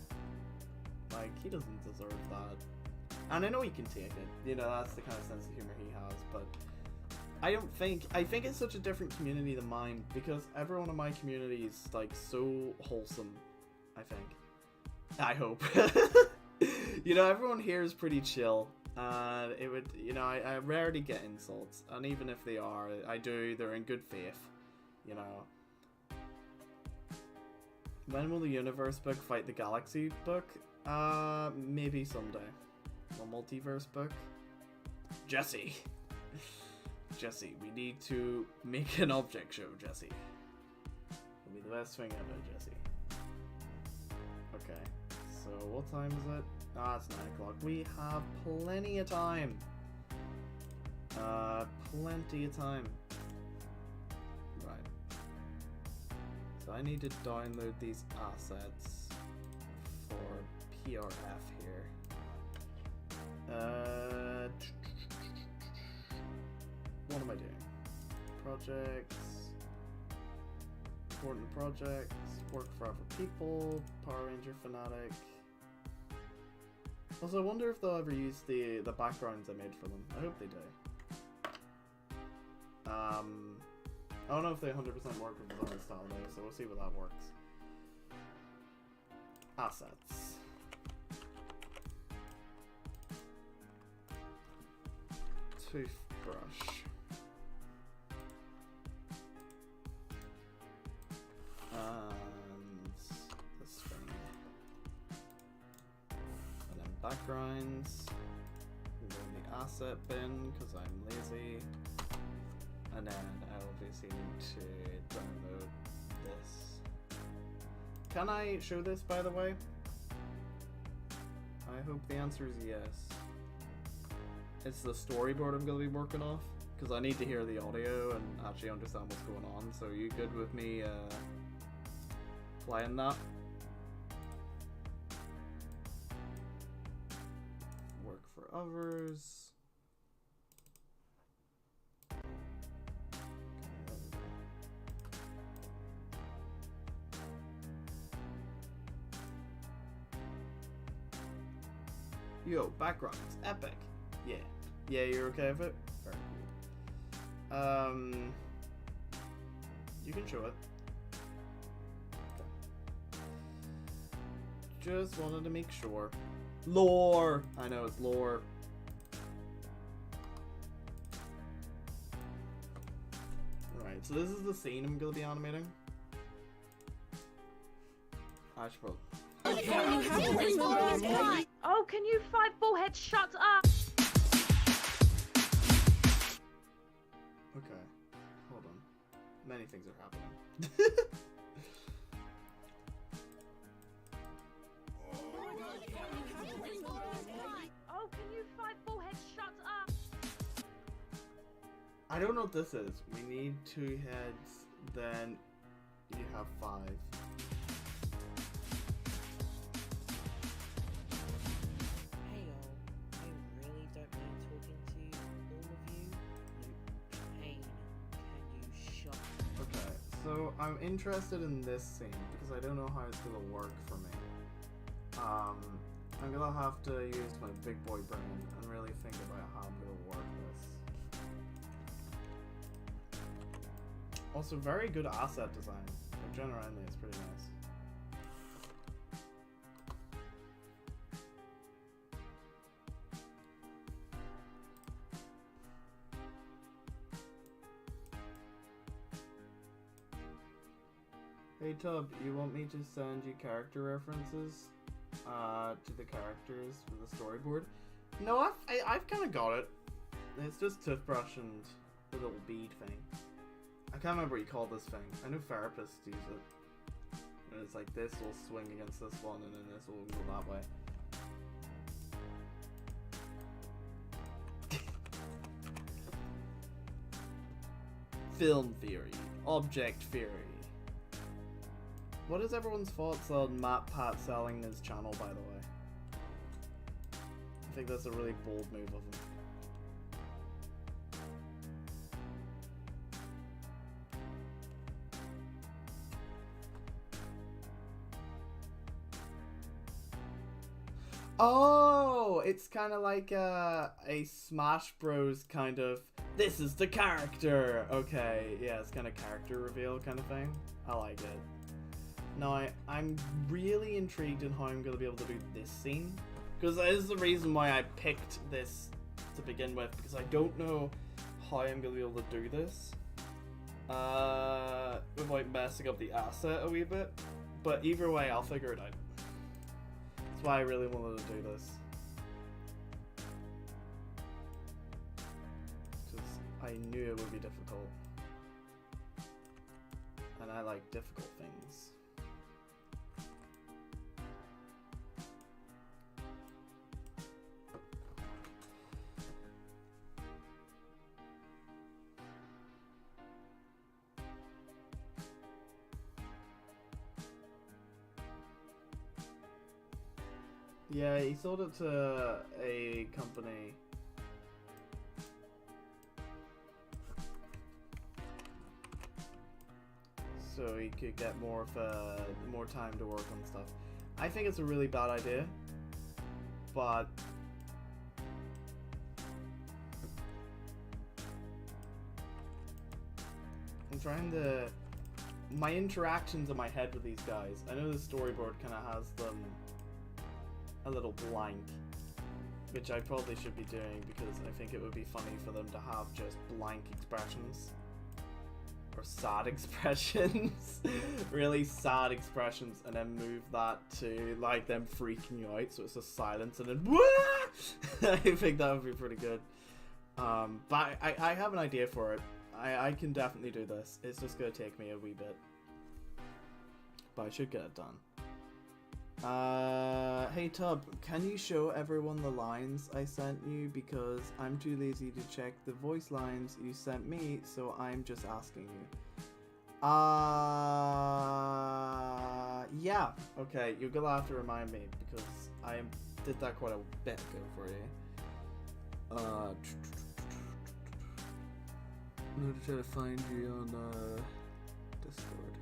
Like, he doesn't deserve that. And I know he can take it. You know, that's the kind of sense of humor he has, but I think it's such a different community than mine, because everyone in my community is, like, so wholesome, I think. I hope. You know, everyone here is pretty chill, and it would, you know, I rarely get insults, and even if they are, they're in good faith, you know. When will the Universe Book fight the Galaxy Book? Maybe someday. A multiverse book? Jesse! Jesse, we need to make an object show, Jesse. It'll be the best thing ever, Jesse. Okay, so what time is it? It's 9 o'clock. We have plenty of time. Plenty of time. Right. So I need to download these assets for PRF here. What am I doing? Projects, important projects, work for other people, Power Ranger fanatic. Also, I wonder if they'll ever use the backgrounds I made for them. I hope they do. I don't know if they 100% work with design style though, so we'll see what that works. Assets. Toothbrush. And this thing. And then backgrounds. We'll go in the asset bin because I'm lazy. And then I obviously need to download this. Can I show this, by the way? I hope the answer is yes. It's the storyboard I'm going to be working off, because I need to hear the audio and actually understand what's going on. So are you good with me playing that? Work for others. Yo, backgrounds, epic. Yeah. Yeah, you're okay with it? Very cool. You can show it. Okay. Just wanted to make sure. Lore! I know, it's lore. Right, so this is the scene I'm gonna be animating. I should probably... Oh, can you five bullheads shut up? Okay, hold on. Many things are happening. Oh, can you five bullheads shut up? I don't know what this is. We need 2 heads, then you have 5. So I'm interested in this scene because I don't know how it's gonna work for me. I'm gonna have to use my big boy brain and really think about how I'm gonna work this. Also, very good asset design. Like, generally, it's pretty nice. Hey Tub, you want me to send you character references to the characters for the storyboard? No, I've kind of got it. It's just toothbrush and the little bead thing. I can't remember what you call this thing. I know therapists use it. And it's like this will swing against this one and then this will go that way. Film theory. Object theory. What is everyone's thoughts on Matt Pat selling his channel, by the way? I think that's a really bold move of him. Oh, it's kind of like a Smash Bros. Kind of, this is the character! Okay, yeah, it's kind of character reveal kind of thing. I like it. Now, I'm really intrigued in how I'm going to be able to do this scene, because that is the reason why I picked this to begin with, because I don't know how I'm going to be able to do this without messing up the asset a wee bit, but either way, I'll figure it out. That's why I really wanted to do this, because I knew it would be difficult, and I like difficult things. Yeah, he sold it to a company. So he could get more time to work on stuff. I think it's a really bad idea, but I'm trying to. My interactions in my head with these guys. I know the storyboard kind of has them a little blank, which I probably should be doing because I think it would be funny for them to have just blank expressions. Or sad expressions. Really sad expressions, and then move that to like them freaking out, so it's a silence and then Wah! I think that would be pretty good. But I have an idea for it. I can definitely do this. It's just gonna take me a wee bit, but I should get it done. Hey Tub, can you show everyone the lines I sent you, because I'm too lazy to check the voice lines you sent me, so I'm just asking you. Yeah, okay, you're gonna have to remind me, because I did that quite a bit ago for you. I'm gonna try to find you on Discord.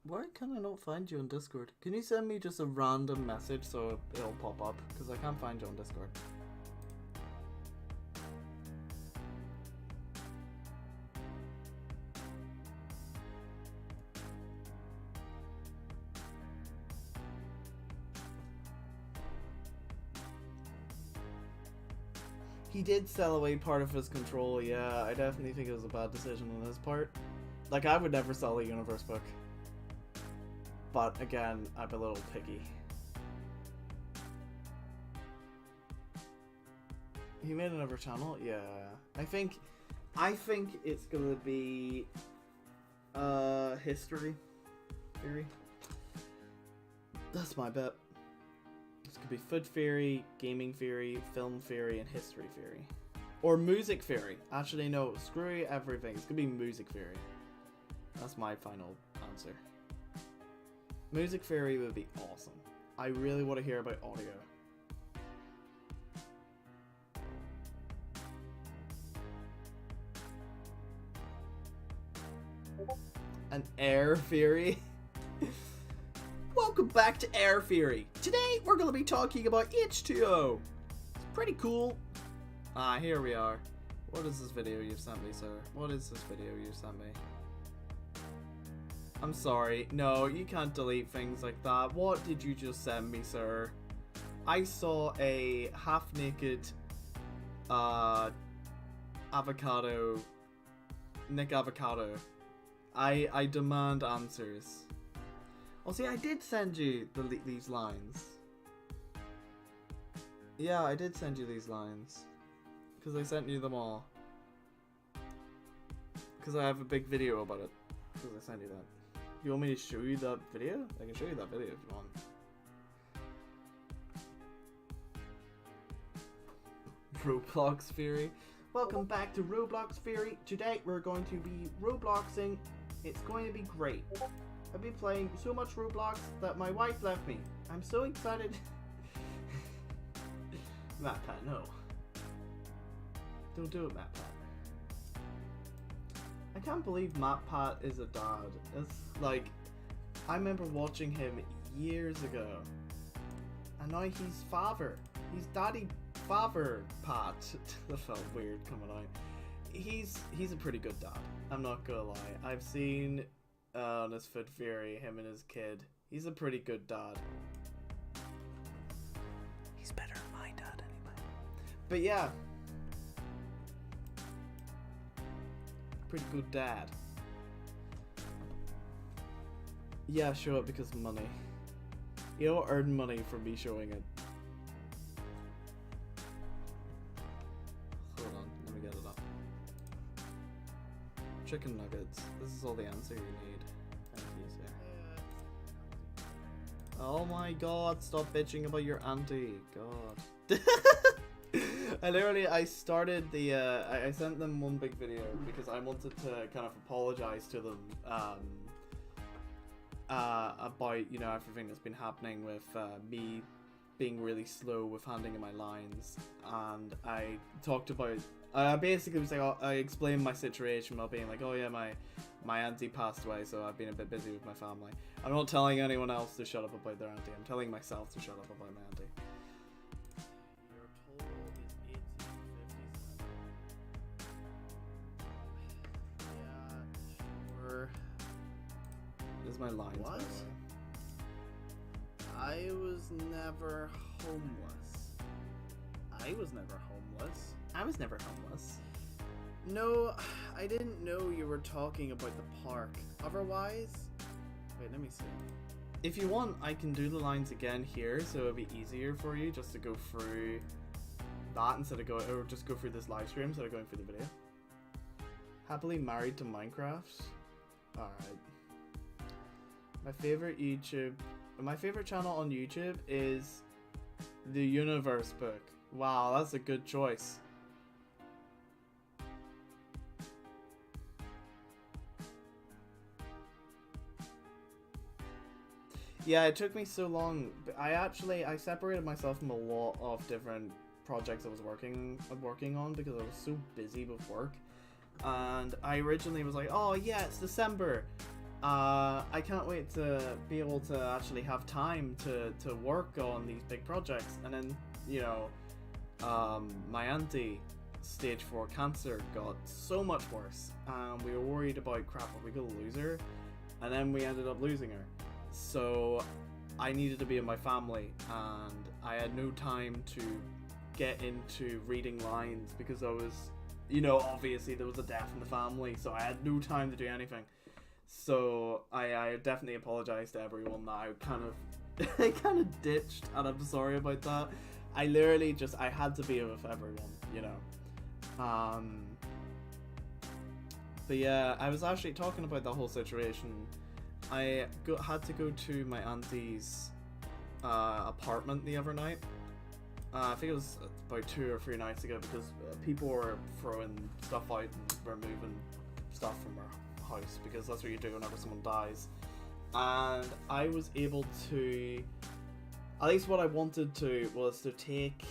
Why can I not find you on Discord? Can you send me just a random message so it'll pop up? Because I can't find you on Discord. He did sell away part of his control, yeah. I definitely think it was a bad decision on his part. Like, I would never sell a universe book. But again, I'm a little picky. He made another channel? Yeah. I think it's gonna be history theory. That's my bet. This could be food theory, gaming theory, film theory, and history theory. Or music theory. Actually no, screw everything. It's gonna be music theory. That's my final answer. Music theory would be awesome. I really want to hear about audio. An air theory? Welcome back to Air Theory. Today we're going to be talking about H2O. It's pretty cool. Here we are. What is this video you've sent me, sir? What is this video you sent me? I'm sorry. No, you can't delete things like that. What did you just send me, sir? I saw a half-naked avocado. Nick Avocado. I demand answers. Oh, see, I did send you these lines. Yeah, I did send you these lines. Because I sent you them all. Because I have a big video about it. Because I sent you that. You want me to show you that video? I can show you that video if you want. Roblox Theory. Welcome back to Roblox Theory. Today we're going to be Robloxing. It's going to be great. I've been playing so much Roblox that my wife left me. I'm so excited. MatPat, no. Don't do it, MatPat. I can't believe MatPat is a dad. It's like, I remember watching him years ago. And now he's father. He's daddy father Pat. That felt weird coming out. He's a pretty good dad. I'm not gonna lie. I've seen on his Food Fury, him and his kid. He's a pretty good dad. He's better than my dad anyway. But yeah. Pretty good dad. Yeah, show it because of money. You don't earn money from me showing it. Hold on, let me get it up. chicken nuggets. This is all the answer you need. Thank you, sir. Oh my god, stop bitching about your auntie. God. I started the, I sent them one big video because I wanted to kind of apologize to them, about, you know, everything that's been happening with, me being really slow with handing in my lines, and I talked about, I basically was like, I explained my situation while being like, oh yeah, my auntie passed away, so I've been a bit busy with my family. I'm not telling anyone else to shut up about their auntie, I'm telling myself to shut up about my auntie. Your total is 1857. Yeah, sure. This is my lines, What? by the way. I was never homeless. I was never homeless. I was never homeless. No, I didn't know you were talking about the park. Otherwise... Wait, let me see. If you want, I can do the lines again here, so it'll be easier for you just to go through that instead of or just go through this live stream instead of going through the video. Happily married to Minecraft. Alright. My favorite channel on YouTube is The Universe Book. Wow, that's a good choice. Yeah, it took me so long. I separated myself from a lot of different projects I was working on because I was so busy with work. And I originally was like, oh yeah, it's December. I can't wait to be able to actually have time to work on these big projects. And then, you know, my auntie, stage 4 cancer, got so much worse. And we were worried about, crap, are we gonna lose her? And then we ended up losing her. So I needed to be with my family, and I had no time to get into reading lines because I was, you know, obviously there was a death in the family, so I had no time to do anything. So I definitely apologize to everyone that I kind of ditched, and I'm sorry about that. I literally I had to be with everyone, you know. But yeah, I was actually talking about that whole situation. I had to go to my auntie's apartment the other night. I think it was about 2 or 3 nights ago because people were throwing stuff out and removing stuff from her house because that's what you do whenever someone dies. And I was able to, at least what I wanted to was to take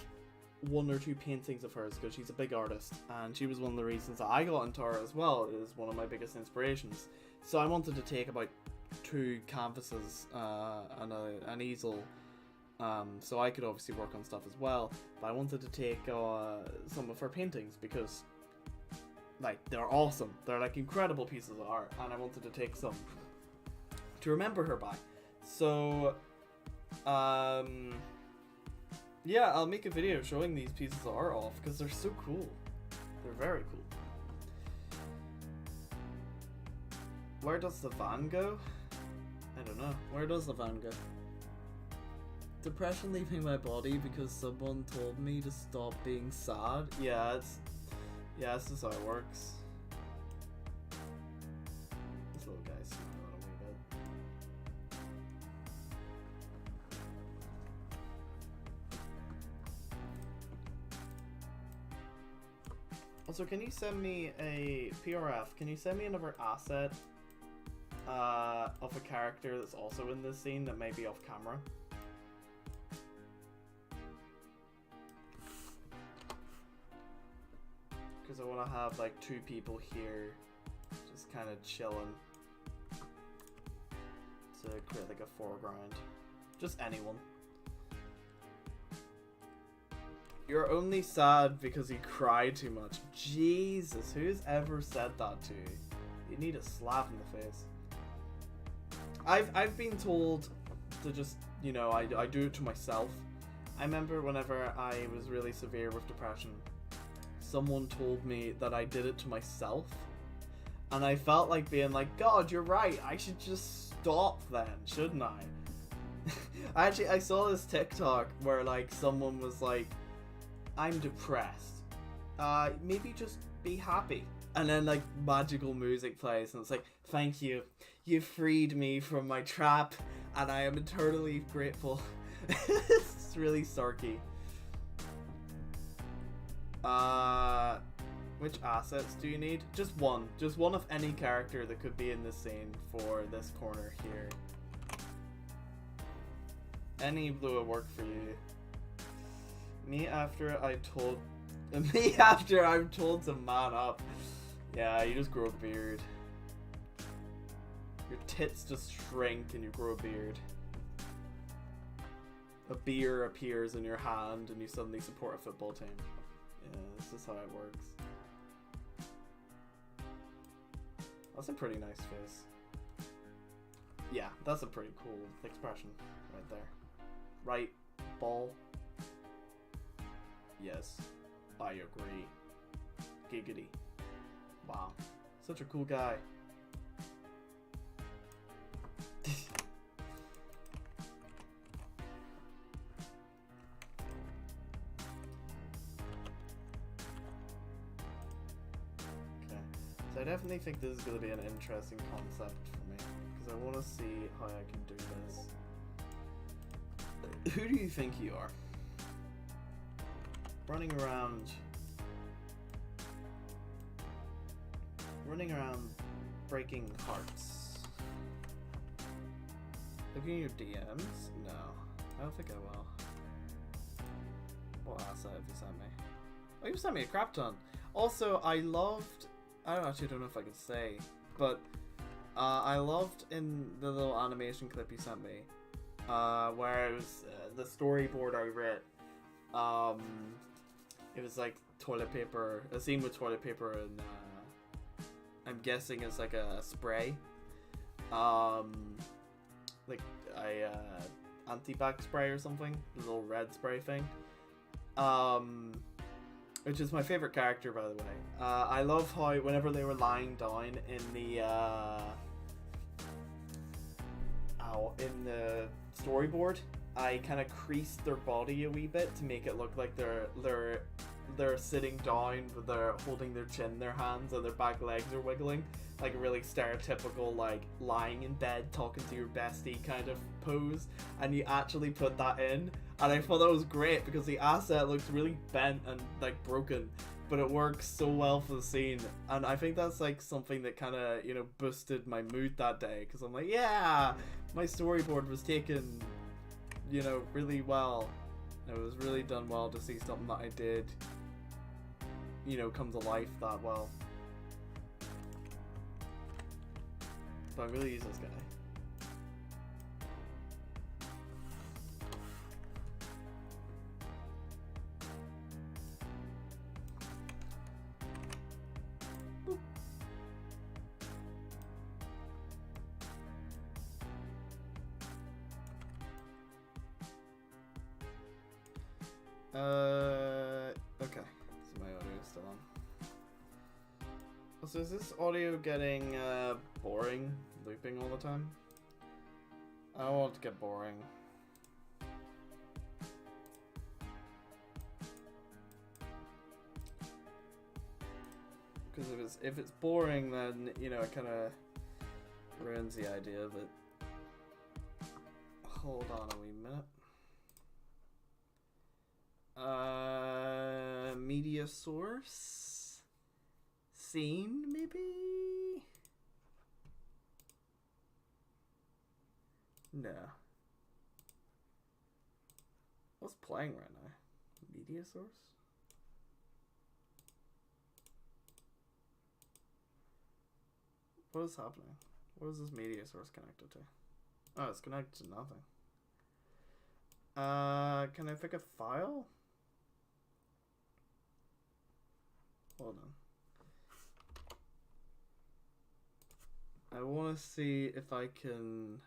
1 or 2 paintings of hers because she's a big artist, and she was one of the reasons that I got into her as well. It is one of my biggest inspirations. So I wanted to take about 2 canvases and an easel, so I could obviously work on stuff as well, but I wanted to take some of her paintings because, like, they're awesome. They're like incredible pieces of art, and I wanted to take some to remember her by. So yeah, I'll make a video showing these pieces of art off because they're so cool. They're very cool. Where does the van go? I don't know. Where does the van go? Depression leaving my body because someone told me to stop being sad. Yeah, it's just how it works. This little guy's smiling a wee bit. Also, can you send me a PRF? Can you send me another asset of a character that's also in this scene that may be off camera? Because I want to have like 2 people here just kind of chilling to create like a foreground. Just anyone. You're only sad because you cry too much. Jesus, who's ever said that to you? You need a slap in the face. I've been told to just, you know, I do it to myself. I remember whenever I was really severe with depression, someone told me that I did it to myself, and I felt like being like, God, you're right, I should just stop then, shouldn't I? I saw this TikTok where like someone was like, I'm depressed. Maybe just be happy. And then like magical music plays and it's like, thank you. You freed me from my trap and I am eternally grateful. It's really sarky. Which assets do you need? Just one. Just one of any character that could be in this scene for this corner here. Any blue would work for you. Me after I'm told to man up. Yeah, you just grow a beard. Your tits just shrink and you grow a beard. A beer appears in your hand and you suddenly support a football team. Yeah, this is how it works. That's a pretty nice face. Yeah, that's a pretty cool expression right there. Right, ball. Yes, I agree. Giggity. Wow, such a cool guy. So I definitely think this is going to be an interesting concept for me, because I want to see how I can do this. Who do you think you are? Running around breaking hearts. Looking at your DMs? No, I don't think I will. What asset have you sent me? Oh, you sent me a crap ton. Also, I actually don't know if I could say, but I loved in the little animation clip you sent me, where it was the storyboard I read. It was like toilet paper, a scene with toilet paper, and I'm guessing it's like a spray, like a anti-bac spray or something, the little red spray thing. Which is my favorite character, by the way. I love how whenever they were lying down in the storyboard, I kind of creased their body a wee bit to make it look like they're sitting down with they're holding their chin in their hands and their back legs are wiggling, like a really stereotypical like lying in bed talking to your bestie kind of pose, and you actually put that in. And I thought that was great because the asset looks really bent and like broken, but it works so well for the scene. And I think that's like something that kind of, you know, boosted my mood that day, because I'm like, yeah, my storyboard was taken, you know, really well. It was really done well to see something that I did, you know, come to life that well. But I'm gonna use this guy. Okay. So my audio is still on. So is this audio getting, boring? Looping all the time? I don't want it to get boring. Because if it's boring, then, you know, it kind of ruins the idea of it. Hold on a wee minute. Media source? Scene, maybe? No. What's playing right now? Media source? What is happening? What is this media source connected to? Oh, it's connected to nothing. Can I pick a file? Hold on. I want to see if I can...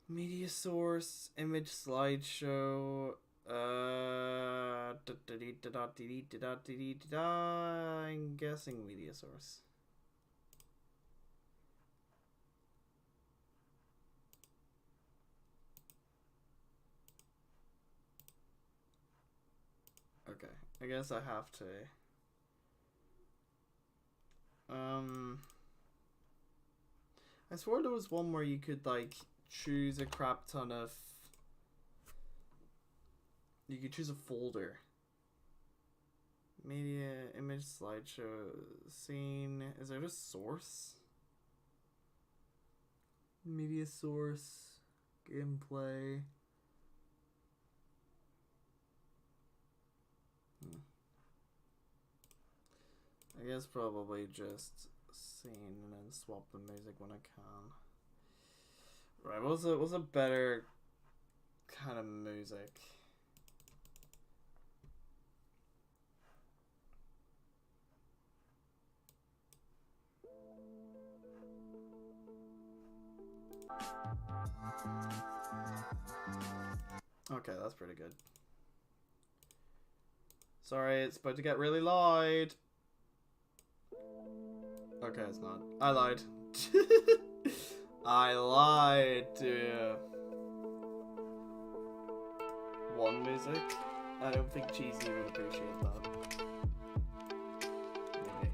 Media source, image slideshow, I'm guessing media source. Okay, I guess I have to. I swore there was one where you could like choose a crap ton of. You could choose a folder. Media, image, slideshow, scene. Is there a source? Media source, gameplay. I guess probably just scene and then swap the music when I can. Right, what's a better kind of music? Okay, that's pretty good. Sorry, it's about to get really loud. Okay, it's not. I lied. I lied to you. One music? I don't think Cheesy would appreciate that. Maybe.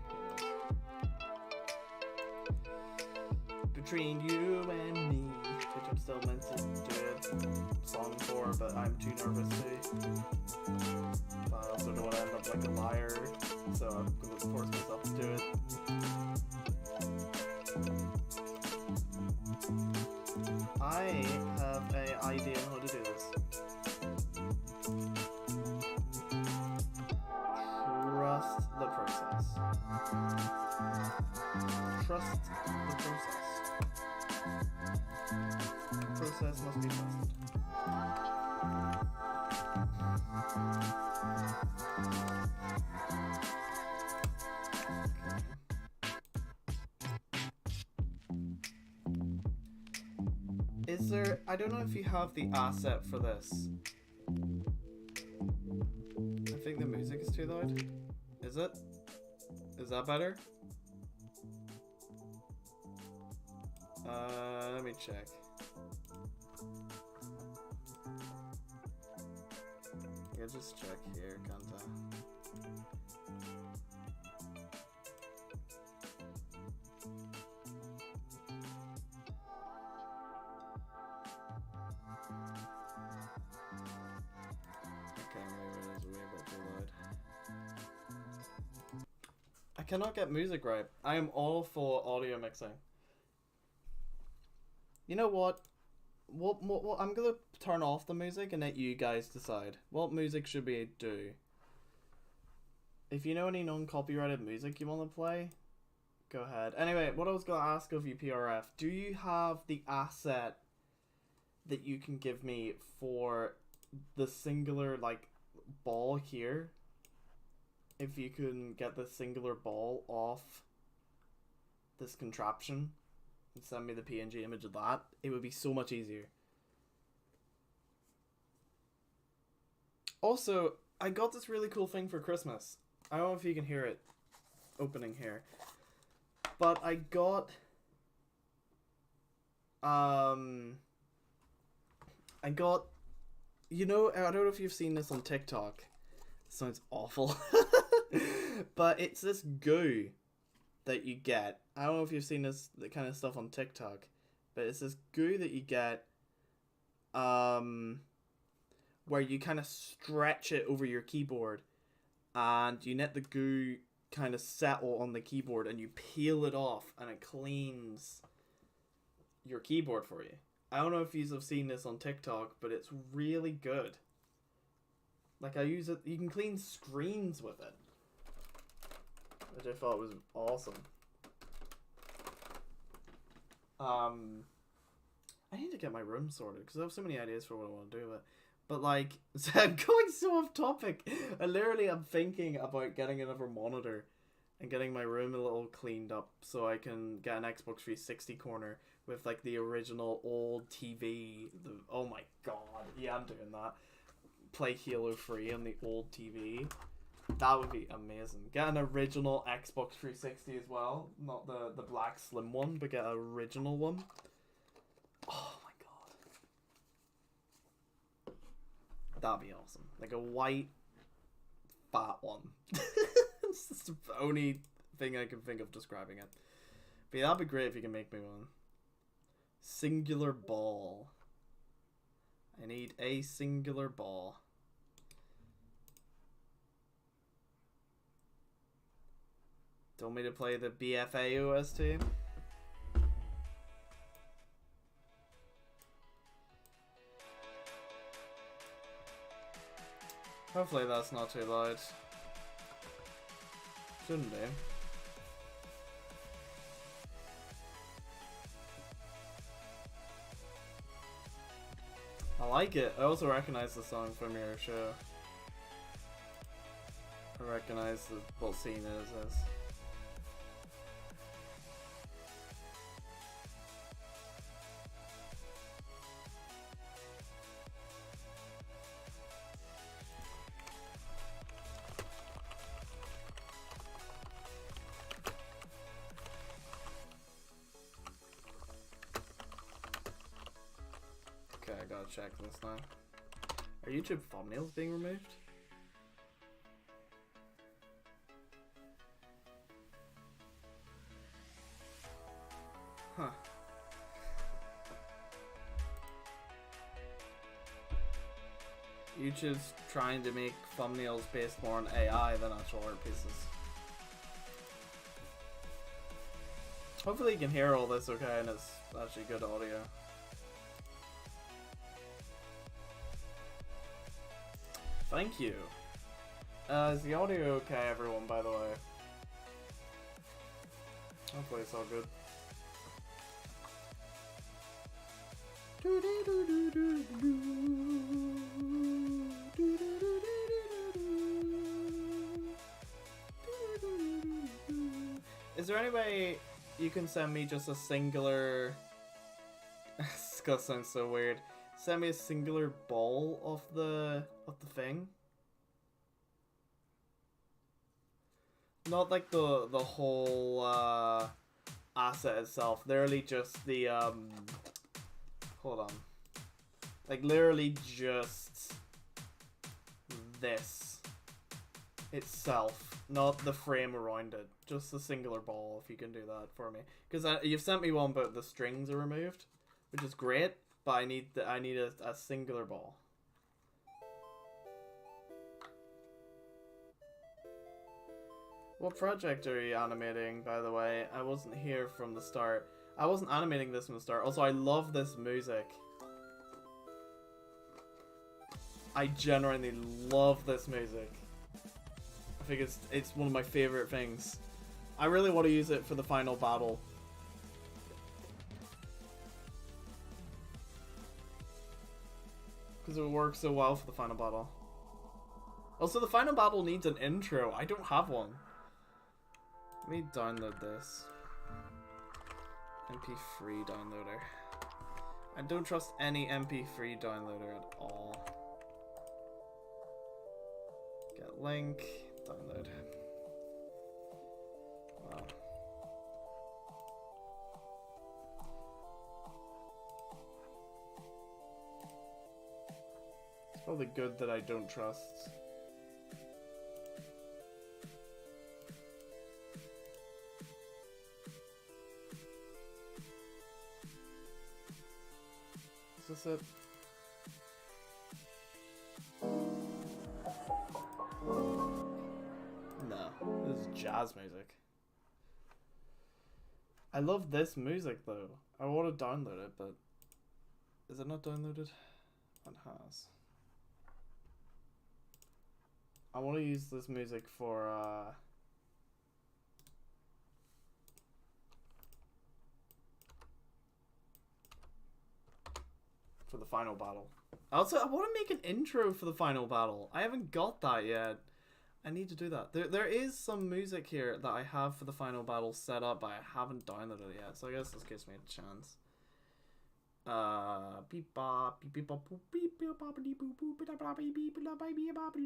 Between you and me, which I'm still meant to do a song for, but I'm too nervous to. But I also don't want to end up like a liar, so I'm going to force myself to do it. I have an idea on how to do this. Trust the process. Trust the process. The process must be trusted. Is there... I don't know if you have the asset for this. I think the music is too loud. Is it? Is that better? Let me check. Yeah, just check here, can't I? Okay, maybe it is a wee bit too loud. I cannot get music right. I am all for audio mixing. You know what? What I'm gonna turn off the music and let you guys decide. What music should we do? If you know any non-copyrighted music you want to play, go ahead. Anyway, what I was gonna ask of you, PRF, do you have the asset that you can give me for the singular like ball here? If you can get the singular ball off this contraption and send me the PNG image of that, it would be so much easier. Also, I got this really cool thing for Christmas. I don't know if you can hear it opening here, but I got you know, I don't know if you've seen this on TikTok. It sounds awful. But it's this goo that you get. I don't know if you've seen this kind of stuff on TikTok, but it's this goo that you get where you kind of stretch it over your keyboard and you let the goo kind of settle on the keyboard and you peel it off and it cleans your keyboard for you. I don't know if you have seen this on TikTok, but it's really good. Like, I use it, you can clean screens with it, which I thought was awesome. I need to get my room sorted because I have so many ideas for what I want to do with it. But like, so I'm going so off topic. I literally am thinking about getting another monitor and getting my room a little cleaned up so I can get an Xbox 360 corner with like the original old TV. Oh my god, yeah, I'm doing that. Play Halo 3 on the old TV. That would be amazing. Get an original Xbox 360 as well. Not the black slim one, but get an original one. Oh my god. That'd be awesome. Like a white fat one. It's just the only thing I can think of describing it. But yeah, that'd be great if you can make me one. Singular ball. I need a singular ball. Do you want me to play the BFA OST? Hopefully that's not too loud. Shouldn't be. I like it. I also recognize the song from your show. I recognize what scene it is this. Okay, I gotta check this now. Are YouTube thumbnails being removed? Huh. YouTube's trying to make thumbnails based more on AI than actual art pieces. Hopefully you can hear all this okay and it's actually good audio. Thank you. Is the audio okay, everyone, by the way? Hopefully it's all good. Is there any way you can send me just a singular... This gonna sound so weird. Send me a singular ball of the thing. Not like the whole asset itself. Literally just the hold on. Like literally just this itself, not the frame around it. Just a singular ball, if you can do that for me. Because you've sent me one, but the strings are removed, which is great. But I need a singular ball. What project are you animating, by the way? I wasn't here from the start. I wasn't animating this from the start. Also, I love this music. I genuinely love this music. I think it's one of my favorite things. I really want to use it for the final battle. Because it works so well for the final battle. Also, the final battle needs an intro. I don't have one. Let me download this. MP3 downloader. I don't trust any MP3 downloader at all. Get link. Download. Wow. It's probably good that I don't trust. Is this it? No, this is jazz music. I love this music though. I want to download it, but is it not downloaded? It has. I want to use this music for the final battle. Also, I want to make an intro for the final battle. I haven't got that yet. I need to do that. There is some music here that I have for the final battle set up, but I haven't downloaded it yet. So I guess this gives me a chance. Beep bop beep beep bop boop beep beep bop beep boop boop beep bop beep beep bop beep bop beep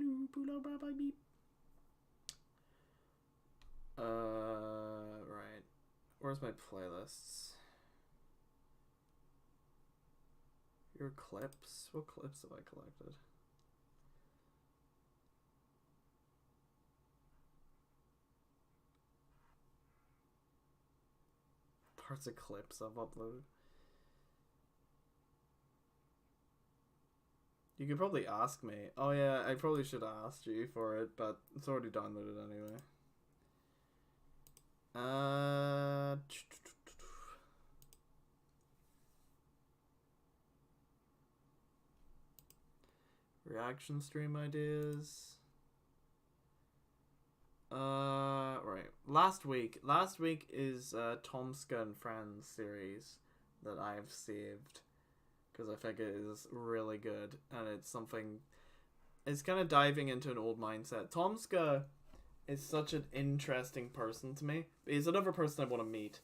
beep. Right. Where's my playlists? Your clips? What clips have I collected? parts of clips I've uploaded. You could probably ask me. Oh yeah, I probably should have asked you for it, but it's already downloaded anyway. Reaction stream ideas. Right. Last week is Tomska and Friends series that I've saved because I think it is really good and it's something. It's kind of diving into an old mindset. Tomska is such an interesting person to me. He's another person I want to meet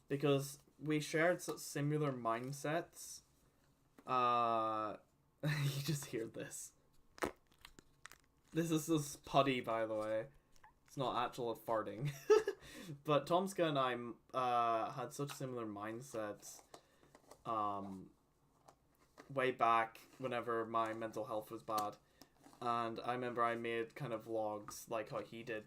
because we shared such similar mindsets. You just hear this. This is just putty, by the way. It's not actual farting. But Tomska and I had such similar mindsets way back whenever my mental health was bad. And I remember I made kind of vlogs like how he did.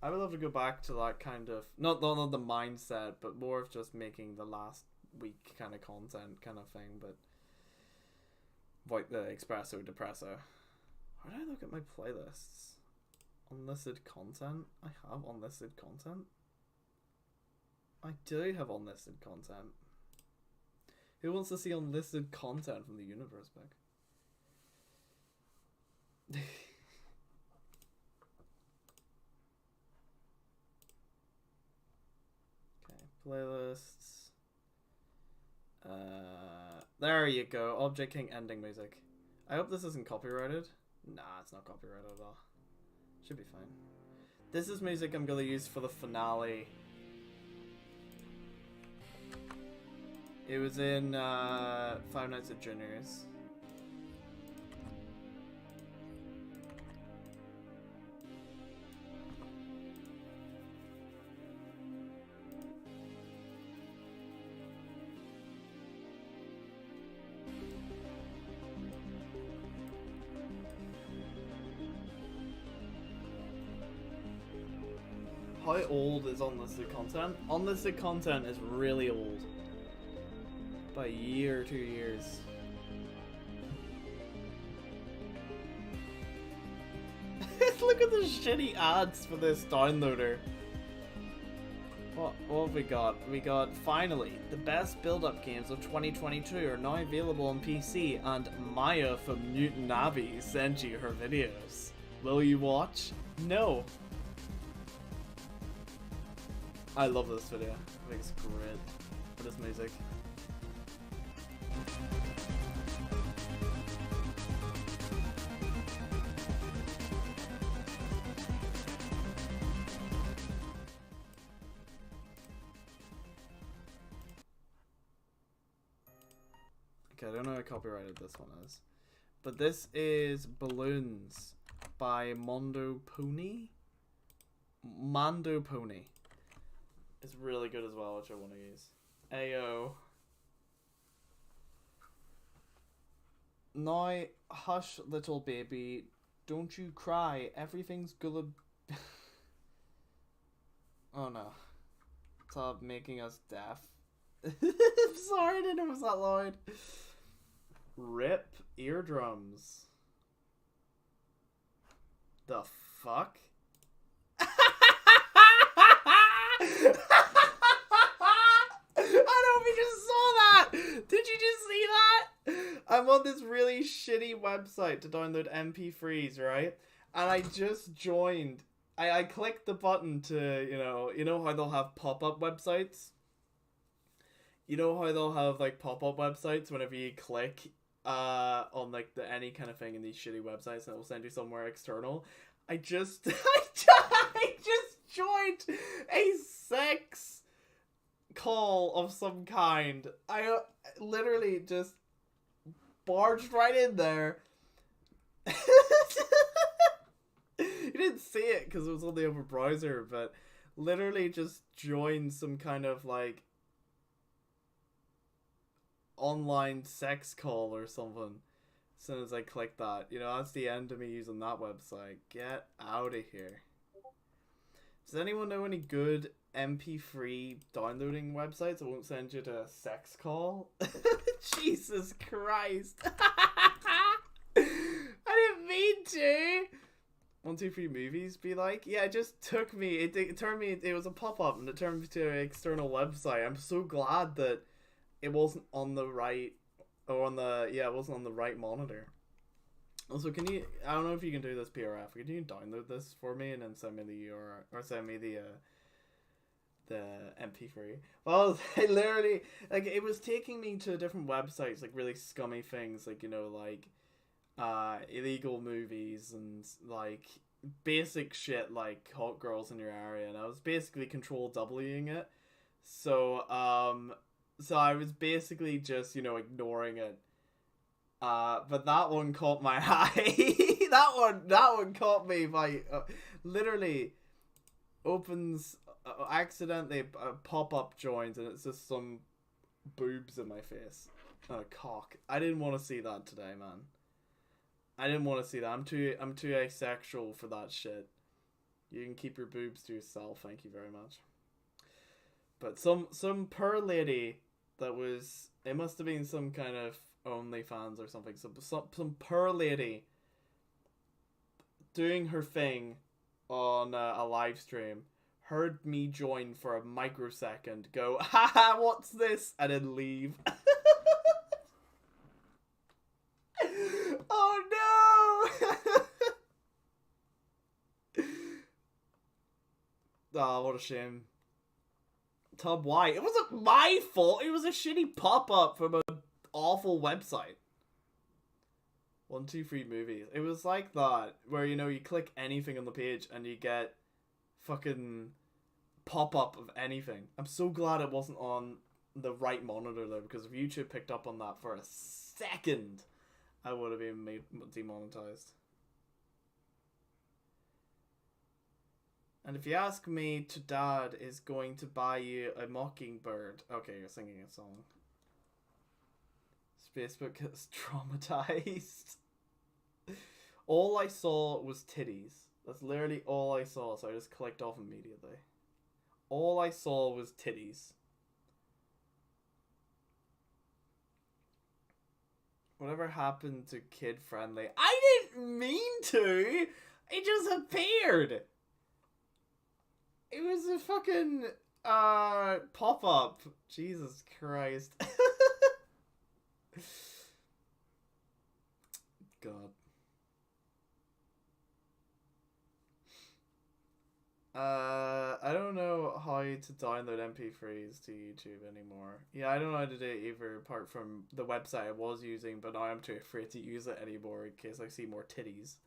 I would love to go back to that kind of, not the mindset, but more of just making the last week kind of content kind of thing, but like the espresso depresso. How do I look at my playlists? Unlisted content? I have unlisted content? I do have unlisted content. Who wants to see unlisted content from the universe book? Okay, playlists. There you go. Object King ending music. I hope this isn't copyrighted. Nah, it's not copyrighted at all. Should be fine. This is music I'm gonna use for the finale. It was in Five Nights at Juniors. How old is unlisted content? Unlisted content is really old. By a year or 2 years. Look at the shitty ads for this downloader. What have we got? We got, finally, the best build-up games of 2022 are now available on PC, and Maya from Newton Abbey sent you her videos. Will you watch? No. I love this video. I think it's great for this music. Okay, I don't know how copyrighted this one is. But this is Balloons by Mondo Pony? Mando Pony. It's really good as well, which I want to use. Ayo. Now, hush, little baby. Don't you cry. Everything's gonna... Oh no. Stop making us deaf. I'm sorry, I didn't know it was that loud. Rip eardrums. The fuck? I don't know if you just saw that. Did you just see that? I'm on this really shitty website to download MP3s, right? And I just joined. I clicked the button to, you know how they'll have pop-up websites? You know how they'll have like pop-up websites whenever you click on like any kind of thing in these shitty websites and it will send you somewhere external? I just joined a sex call of some kind. I literally just barged right in there. You didn't see it because it was on the other browser, but literally just joined some kind of like online sex call or something. As soon as I click that, that's the end of me using that website. Get out of here. Does anyone know any good MP3 downloading websites? I won't send you to a sex call. Jesus Christ. I didn't mean to. 123 movies be like, yeah, it just took me, it turned me, it was a pop-up and it turned me to an external website. I'm so glad that it wasn't on the right, or on the, yeah, it wasn't on the right monitor. Also, can you, I don't know if you can do this PRF, can you download this for me and then send me the URL, or send me the MP3? Well, I literally, like, it was taking me to different websites, like really scummy things, like, you know, like, illegal movies and, like, basic shit like hot girls in your area, and I was basically control Wing it. So, so I was basically just, you know, ignoring it. But that one caught my eye. that one caught me by, literally opens, accidentally pop-up joins, and it's just some boobs in my face. A cock. I didn't want to see that today, man. I didn't want to see that. I'm too asexual for that shit. You can keep your boobs to yourself, thank you very much. But some poor lady that was, it must have been some kind of OnlyFans or something. Some poor lady doing her thing on a live stream, heard me join for a microsecond, go, haha, what's this? And then leave. Oh no! Oh, what a shame. Tub White. It wasn't my fault. It was a shitty pop-up from an awful website. 123 movies. It was like that, where, you know, you click anything on the page and you get fucking pop-up of anything. I'm so glad it wasn't on the right monitor though, because if YouTube picked up on that for a second, I would have been demonetized. And if you ask me, to Dad is going to buy you a mockingbird. Okay, you're singing a song. Facebook is traumatized. All I saw was titties. That's literally all I saw, so I just clicked off immediately. All I saw was titties. Whatever happened to kid friendly? I didn't mean to! It just appeared! It was a fucking pop-up. Jesus Christ. God. I don't know how to download MP3s to YouTube anymore. Yeah, I don't know how to do it either, apart from the website I was using, but now I'm too afraid to use it anymore in case I see more titties.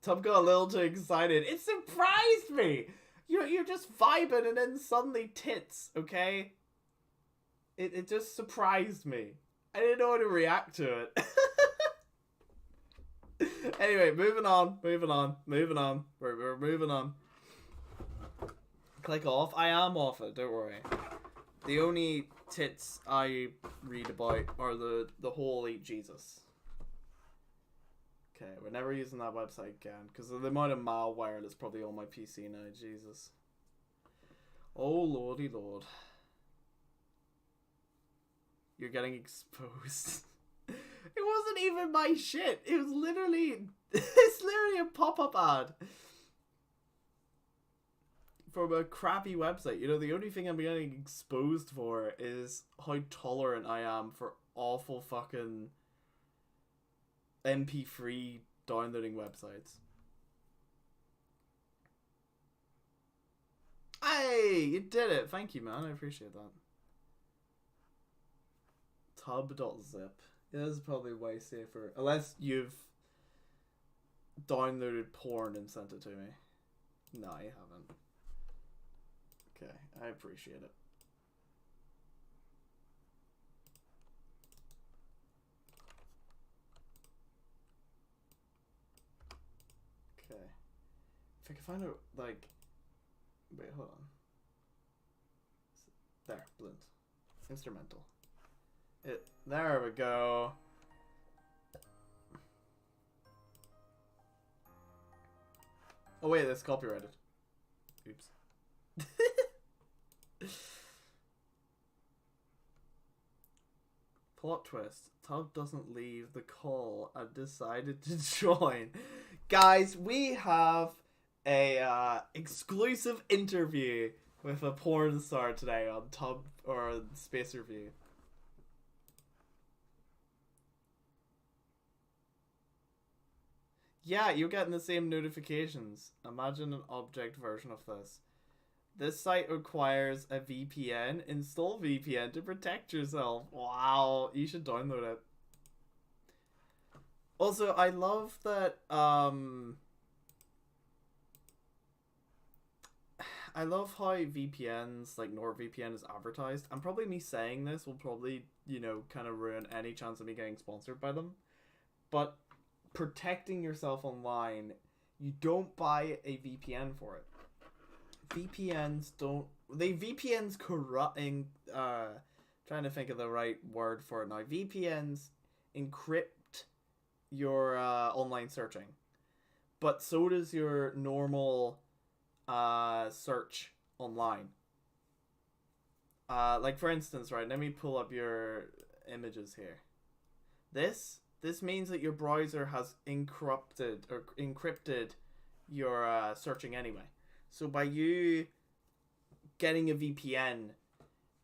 Tom got a little too excited. It surprised me! You're just vibing and then suddenly tits, okay? It just surprised me. I didn't know how to react to it. Anyway, moving on. We're moving on. Click off. I am off it, don't worry. The only tits I read about are the Holy Jesus. Okay, we're never using that website again, because of the amount of malware that's probably on my PC now, Jesus. Oh, lordy lord. You're getting exposed. It wasn't even my shit. It was literally, it's literally a pop-up ad from a crappy website. You know, the only thing I'm getting exposed for is how tolerant I am for awful fucking MP3 downloading websites. Hey, you did it. Thank you, man. I appreciate that. Tub.zip. Yeah, this is probably way safer. Unless you've downloaded porn and sent it to me. No, you haven't. Okay, I appreciate it. Okay. If I can find it, like... Wait, hold on. There, Blint. Instrumental. There we go. Oh wait, that's copyrighted. Oops. Plot twist. Tub doesn't leave the call and decided to join. Guys, we have a exclusive interview with a porn star today on Tub or Space Review. Yeah, you're getting the same notifications. Imagine an object version of this. This site requires a VPN. Install VPN to protect yourself. Wow, you should download it. Also, I love that, I love how VPNs, like NordVPN, is advertised. And probably me saying this will probably, you know, kind of ruin any chance of me getting sponsored by them. But protecting yourself online, you don't buy a VPN for it. VPNs don't... VPNs corrupting... trying to think of the right word for it now. VPNs encrypt your online searching. But so does your normal search online. Like for instance, right, let me pull up your images here. This means that your browser has encrypted your searching anyway. So by you getting a VPN,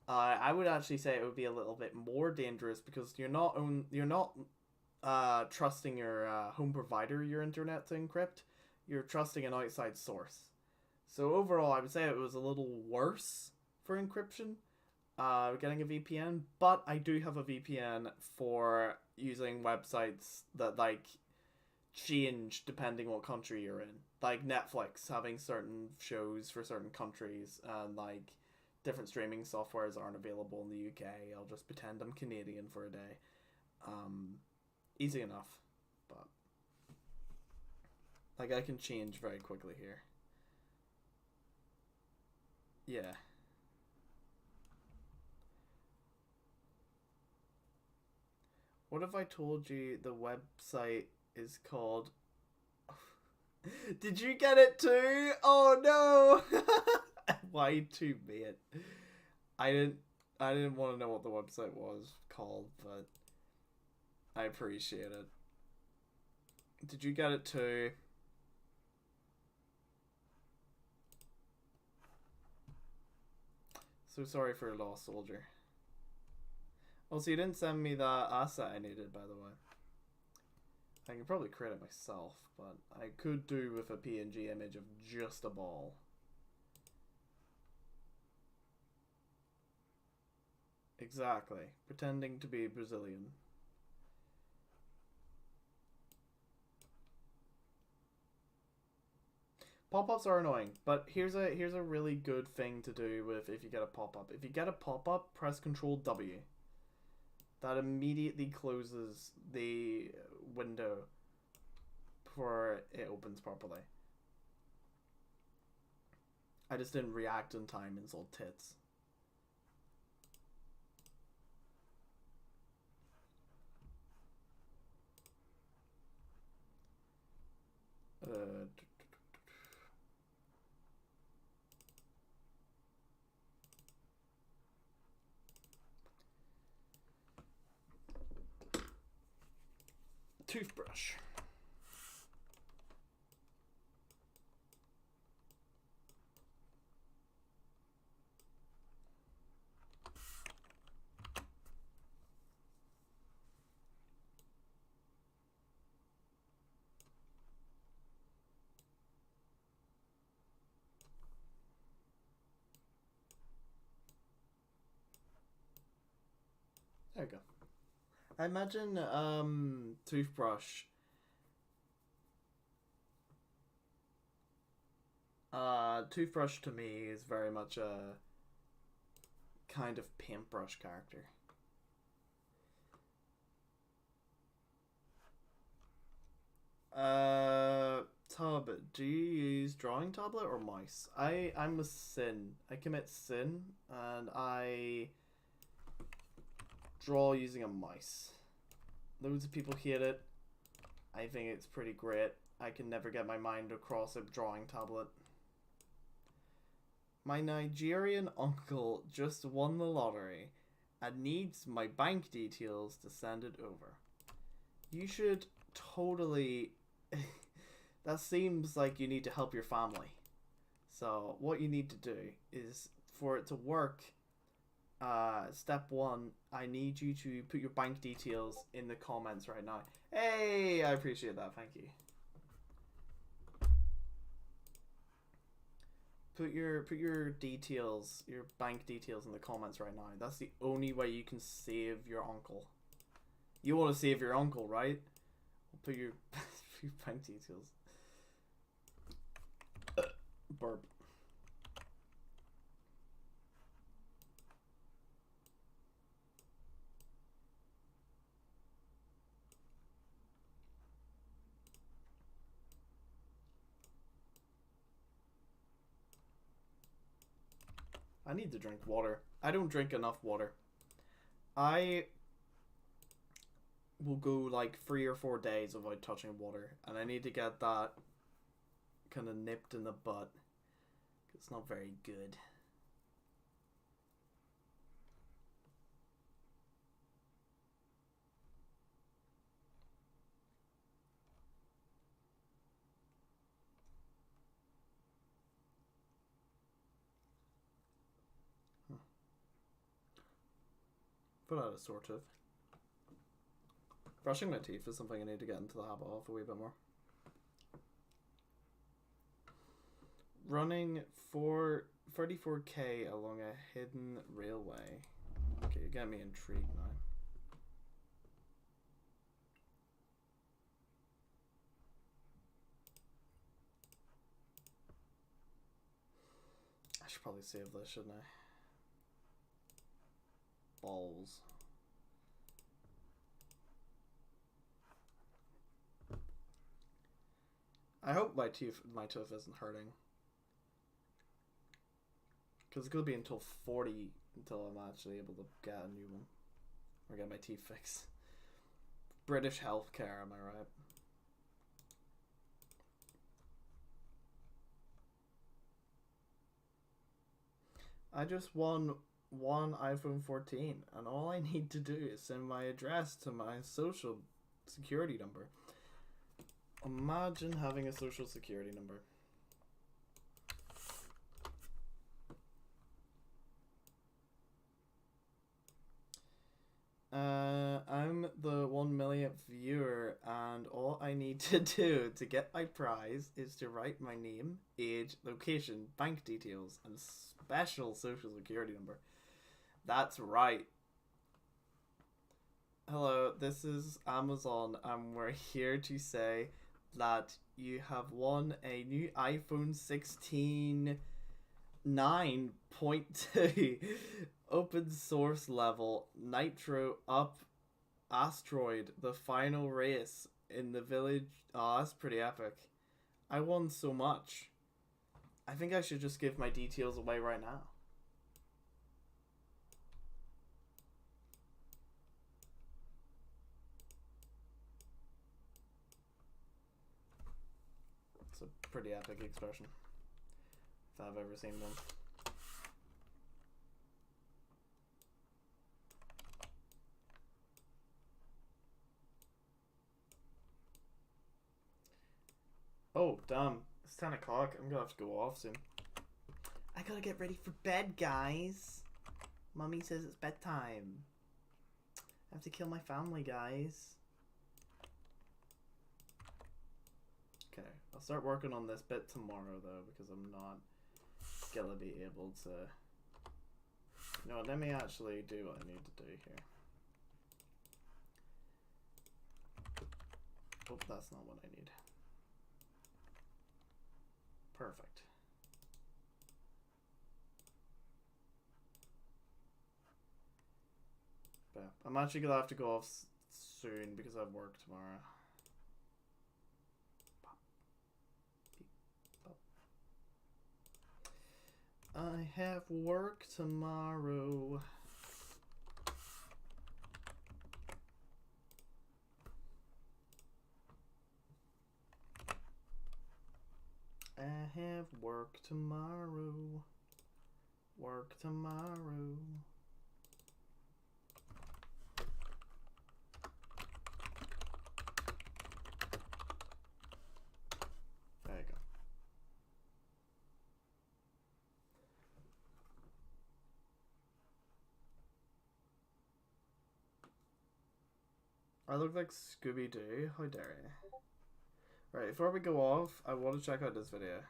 I would actually say it would be a little bit more dangerous because you're not trusting your home provider, your internet to encrypt. You're trusting an outside source. So overall, I would say it was a little worse for encryption, getting a VPN. But I do have a VPN for using websites that like change depending what country you're in. Like Netflix having certain shows for certain countries, and like different streaming softwares aren't available in the UK. I'll just pretend I'm Canadian for a day. Easy enough, but like I can change very quickly here. Yeah. What if I told you the website is called... Did you get it too? Oh no! Why to me it? I didn't want to know what the website was called, but I appreciate it. Did you get it too? So sorry for your loss, soldier. Also, you didn't send me that asset I needed, by the way. I can probably create it myself, but I could do with a PNG image of just a ball. Exactly. Pretending to be Brazilian. Pop-ups are annoying, but here's a really good thing to do with if you get a pop-up. If you get a pop-up, press Control W. That immediately closes the window before it opens properly. I just didn't react in time and sold tits. Toothbrush. There we go. I imagine toothbrush. Toothbrush to me is very much a kind of paintbrush character. Tub, do you use drawing tablet or mouse? I'm a sin. I commit sin and I draw using a mouse. Loads of people hate it. I think it's pretty great. I can never get my mind across a drawing tablet. My Nigerian uncle just won the lottery and needs my bank details to send it over. You should totally... That seems like you need to help your family. So what you need to do is, for it to work, step 1, I need you to put your bank details in the comments right now. Hey, I appreciate that, thank you. Put your details, your bank details in the comments right now. That's the only way you can save your uncle. You want to save your uncle, right? Put your, your bank details. Burp. I need to drink water. I don't drink enough water. I will go like 3 or 4 days without touching water, and I need to get that kind of nipped in the butt. It's not very good. But that is sort of. Brushing my teeth is something I need to get into the habit of a wee bit more. Running for 34k along a hidden railway. Okay, you get me intrigued now. I should probably save this, shouldn't I? Balls. I hope my tooth isn't hurting. Because it's going to be until 40 until I'm actually able to get a new one. Or get my teeth fixed. British healthcare, am I right? I just won one iPhone 14 and all I need to do is send my address to my social security number. Imagine having a social security number. I'm the 1 millionth viewer, and all I need to do to get my prize is to write my name, age, location, bank details, and special social security number. That's right. Hello, this is Amazon, and we're here to say that you have won a new iPhone 16 9.2 open source level Nitro Up Asteroid, the final race in the village. Oh, that's pretty epic. I won so much. I think I should just give my details away right now. It's a pretty epic expression, if I've ever seen one. Oh, damn. It's 10 o'clock. I'm gonna have to go off soon. I gotta get ready for bed, guys. Mummy says it's bedtime. I have to kill my family, guys. Okay, I'll start working on this bit tomorrow, though, because I'm not gonna be able to... You know what, let me actually do what I need to do here. Oh, that's not what I need. Perfect. But yeah, I'm actually gonna have to go off soon because I have work tomorrow. I have work tomorrow. have work tomorrow. Work tomorrow. There you go. I look like Scooby-Doo? How dare you? Right, before we go off, I want to check out this video.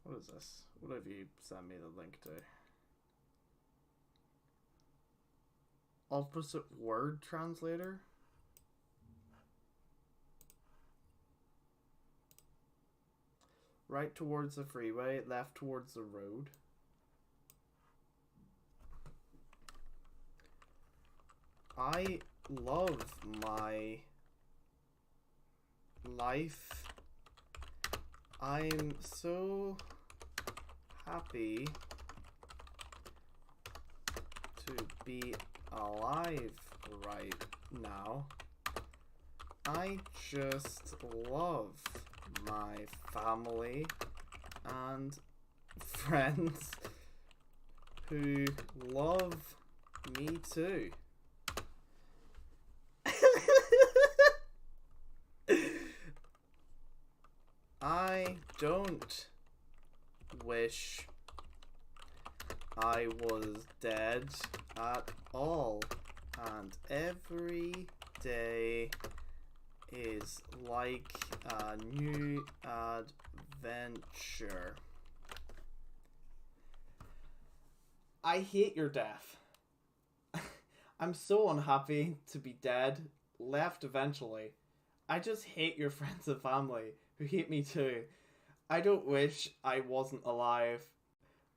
What is this? What have you sent me the link to? Opposite word translator? Right towards the freeway, left towards the road. I love my life. I'm so happy to be alive right now. I just love my family and friends who love me too. I don't wish I was dead at all, and every day is like a new adventure. I hate your death. I'm so unhappy to be dead, left eventually. I just hate your friends and family who hate me too. I don't wish I wasn't alive.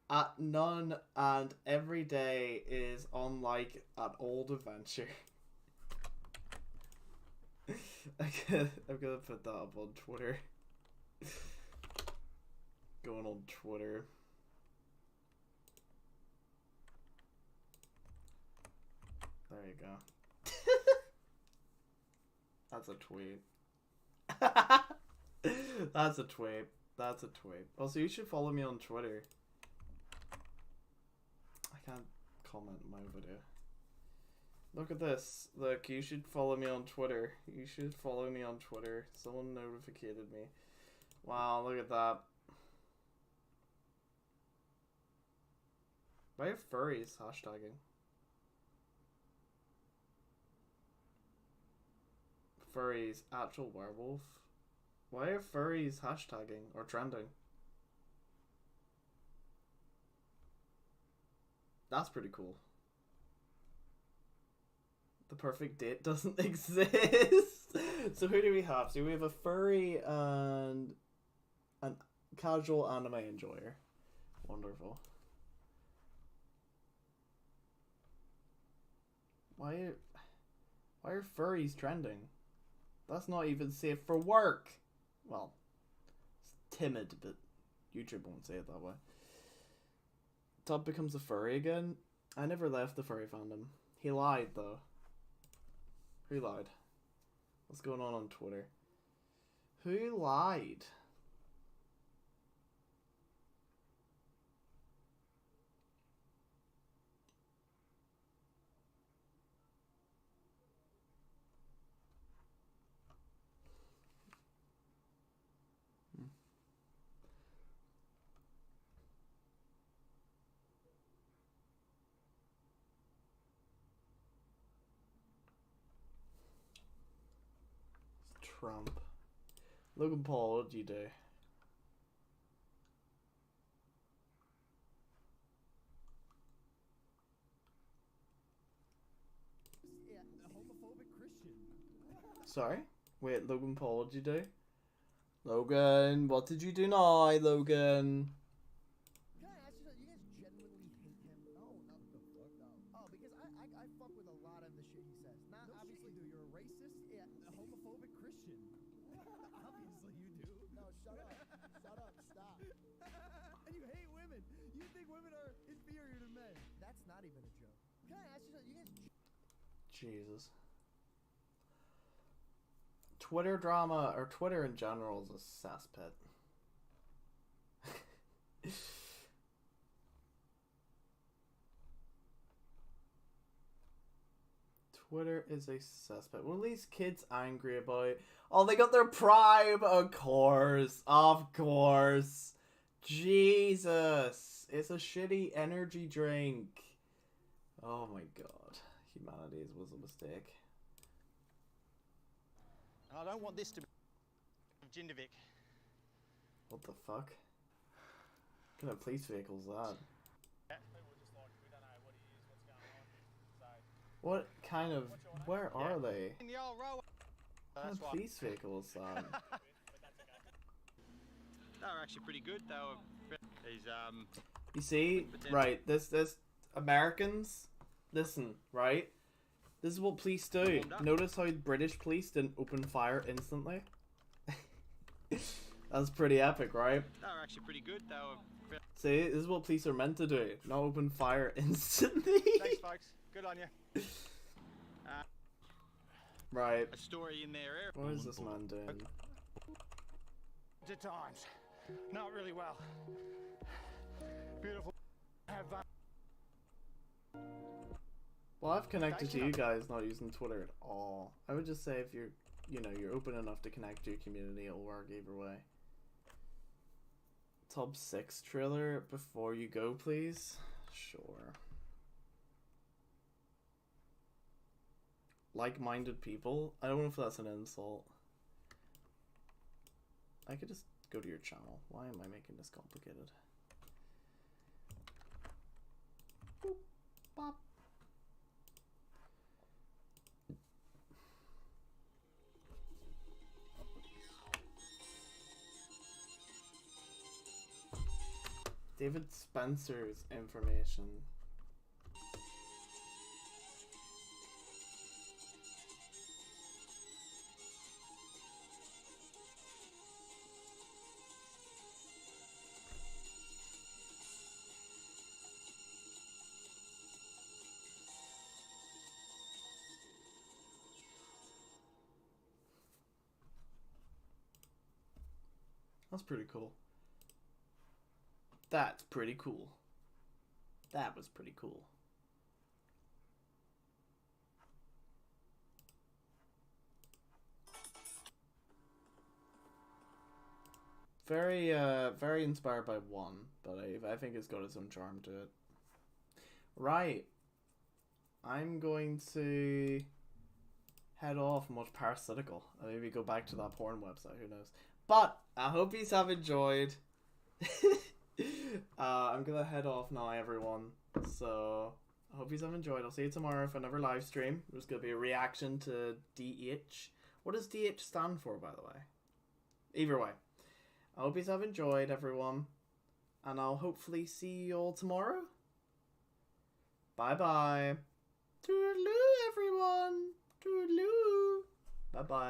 At none, and every day is unlike an old adventure. I'm gonna put that up on Twitter. Going on Twitter. There you go. That's a tweet. That's a tweet. That's a tweet. Also, you should follow me on Twitter. I can't comment my video. Look at this. Look, you should follow me on Twitter. You should follow me on Twitter. Someone notified me. Wow, look at that. Why are furries hashtagging? Furries, actual werewolf. Why are furries hashtagging or trending? That's pretty cool. The perfect date doesn't exist. So who do we have? So we have a furry and a casual anime enjoyer. Wonderful. Why are furries trending? That's not even safe for work. Well, it's timid, but YouTube won't say it that way. Todd becomes a furry again. I never left the furry fandom. He lied, though. Who lied? What's going on Twitter? Who lied? Trump. Logan Paul, what did you do? Yeah, a homophobic Christian. Sorry? Wait, Logan Paul, what did you do? Logan, what did you do now, Logan? Can I ask you something? You guys genuinely hate him? No, not the fuck no. Oh, because I fuck with a lot of the shit he says. Not no obviously shit you do. You're a racist. Yeah, a homophobic Christian. Obviously you do. No, shut up. Shut up. Stop. And you hate women. You think women are inferior to men. That's not even a joke. Can I ask you something? You guys Jesus. Twitter drama, or Twitter in general, is a cesspit. Twitter is a suspect. What are these kids angry about? Oh, they got their Prime! Of course. Of course. Jesus. It's a shitty energy drink. Oh my god. Humanities was a mistake. I don't want this to be Jindovic. What the fuck? What kind of police vehicle is that? What kind of... Where are they? In the old row. What kind of police vehicle is that? They were actually pretty good. They were. He's You see? Right, this Americans, listen, right? This is what police do. Notice how British police didn't open fire instantly? That's pretty epic, right? They were actually pretty good. They were. See, this is what police are meant to do. Not open fire instantly. Thanks, folks. Good on you. Right. A story in their area. What is this man doing? At times, not really well. Beautiful. Have Well, I've connected to you guys not using Twitter at all. I would just say if you're, you're open enough to connect to your community, it'll work either way. Top 6 trailer before you go, please. Sure. Like-minded people? I don't know if that's an insult. I could just go to your channel. Why am I making this complicated? Boop, bop. David Spencer's information. That's pretty cool. That's pretty cool. That was pretty cool. Very inspired by one, but I think it's got its own charm to it. Right. I'm going to head off and watch Parasitical. And maybe go back to that porn website, who knows. But I hope you have enjoyed. I'm gonna head off now, everyone. So I hope you have enjoyed. I'll see you tomorrow for another live stream. There's gonna be a reaction to DH. What does DH stand for, by the way? Either way, I hope you have enjoyed, everyone, and I'll hopefully see you all tomorrow. Bye bye. Toodaloo, everyone. Toodaloo. Bye bye.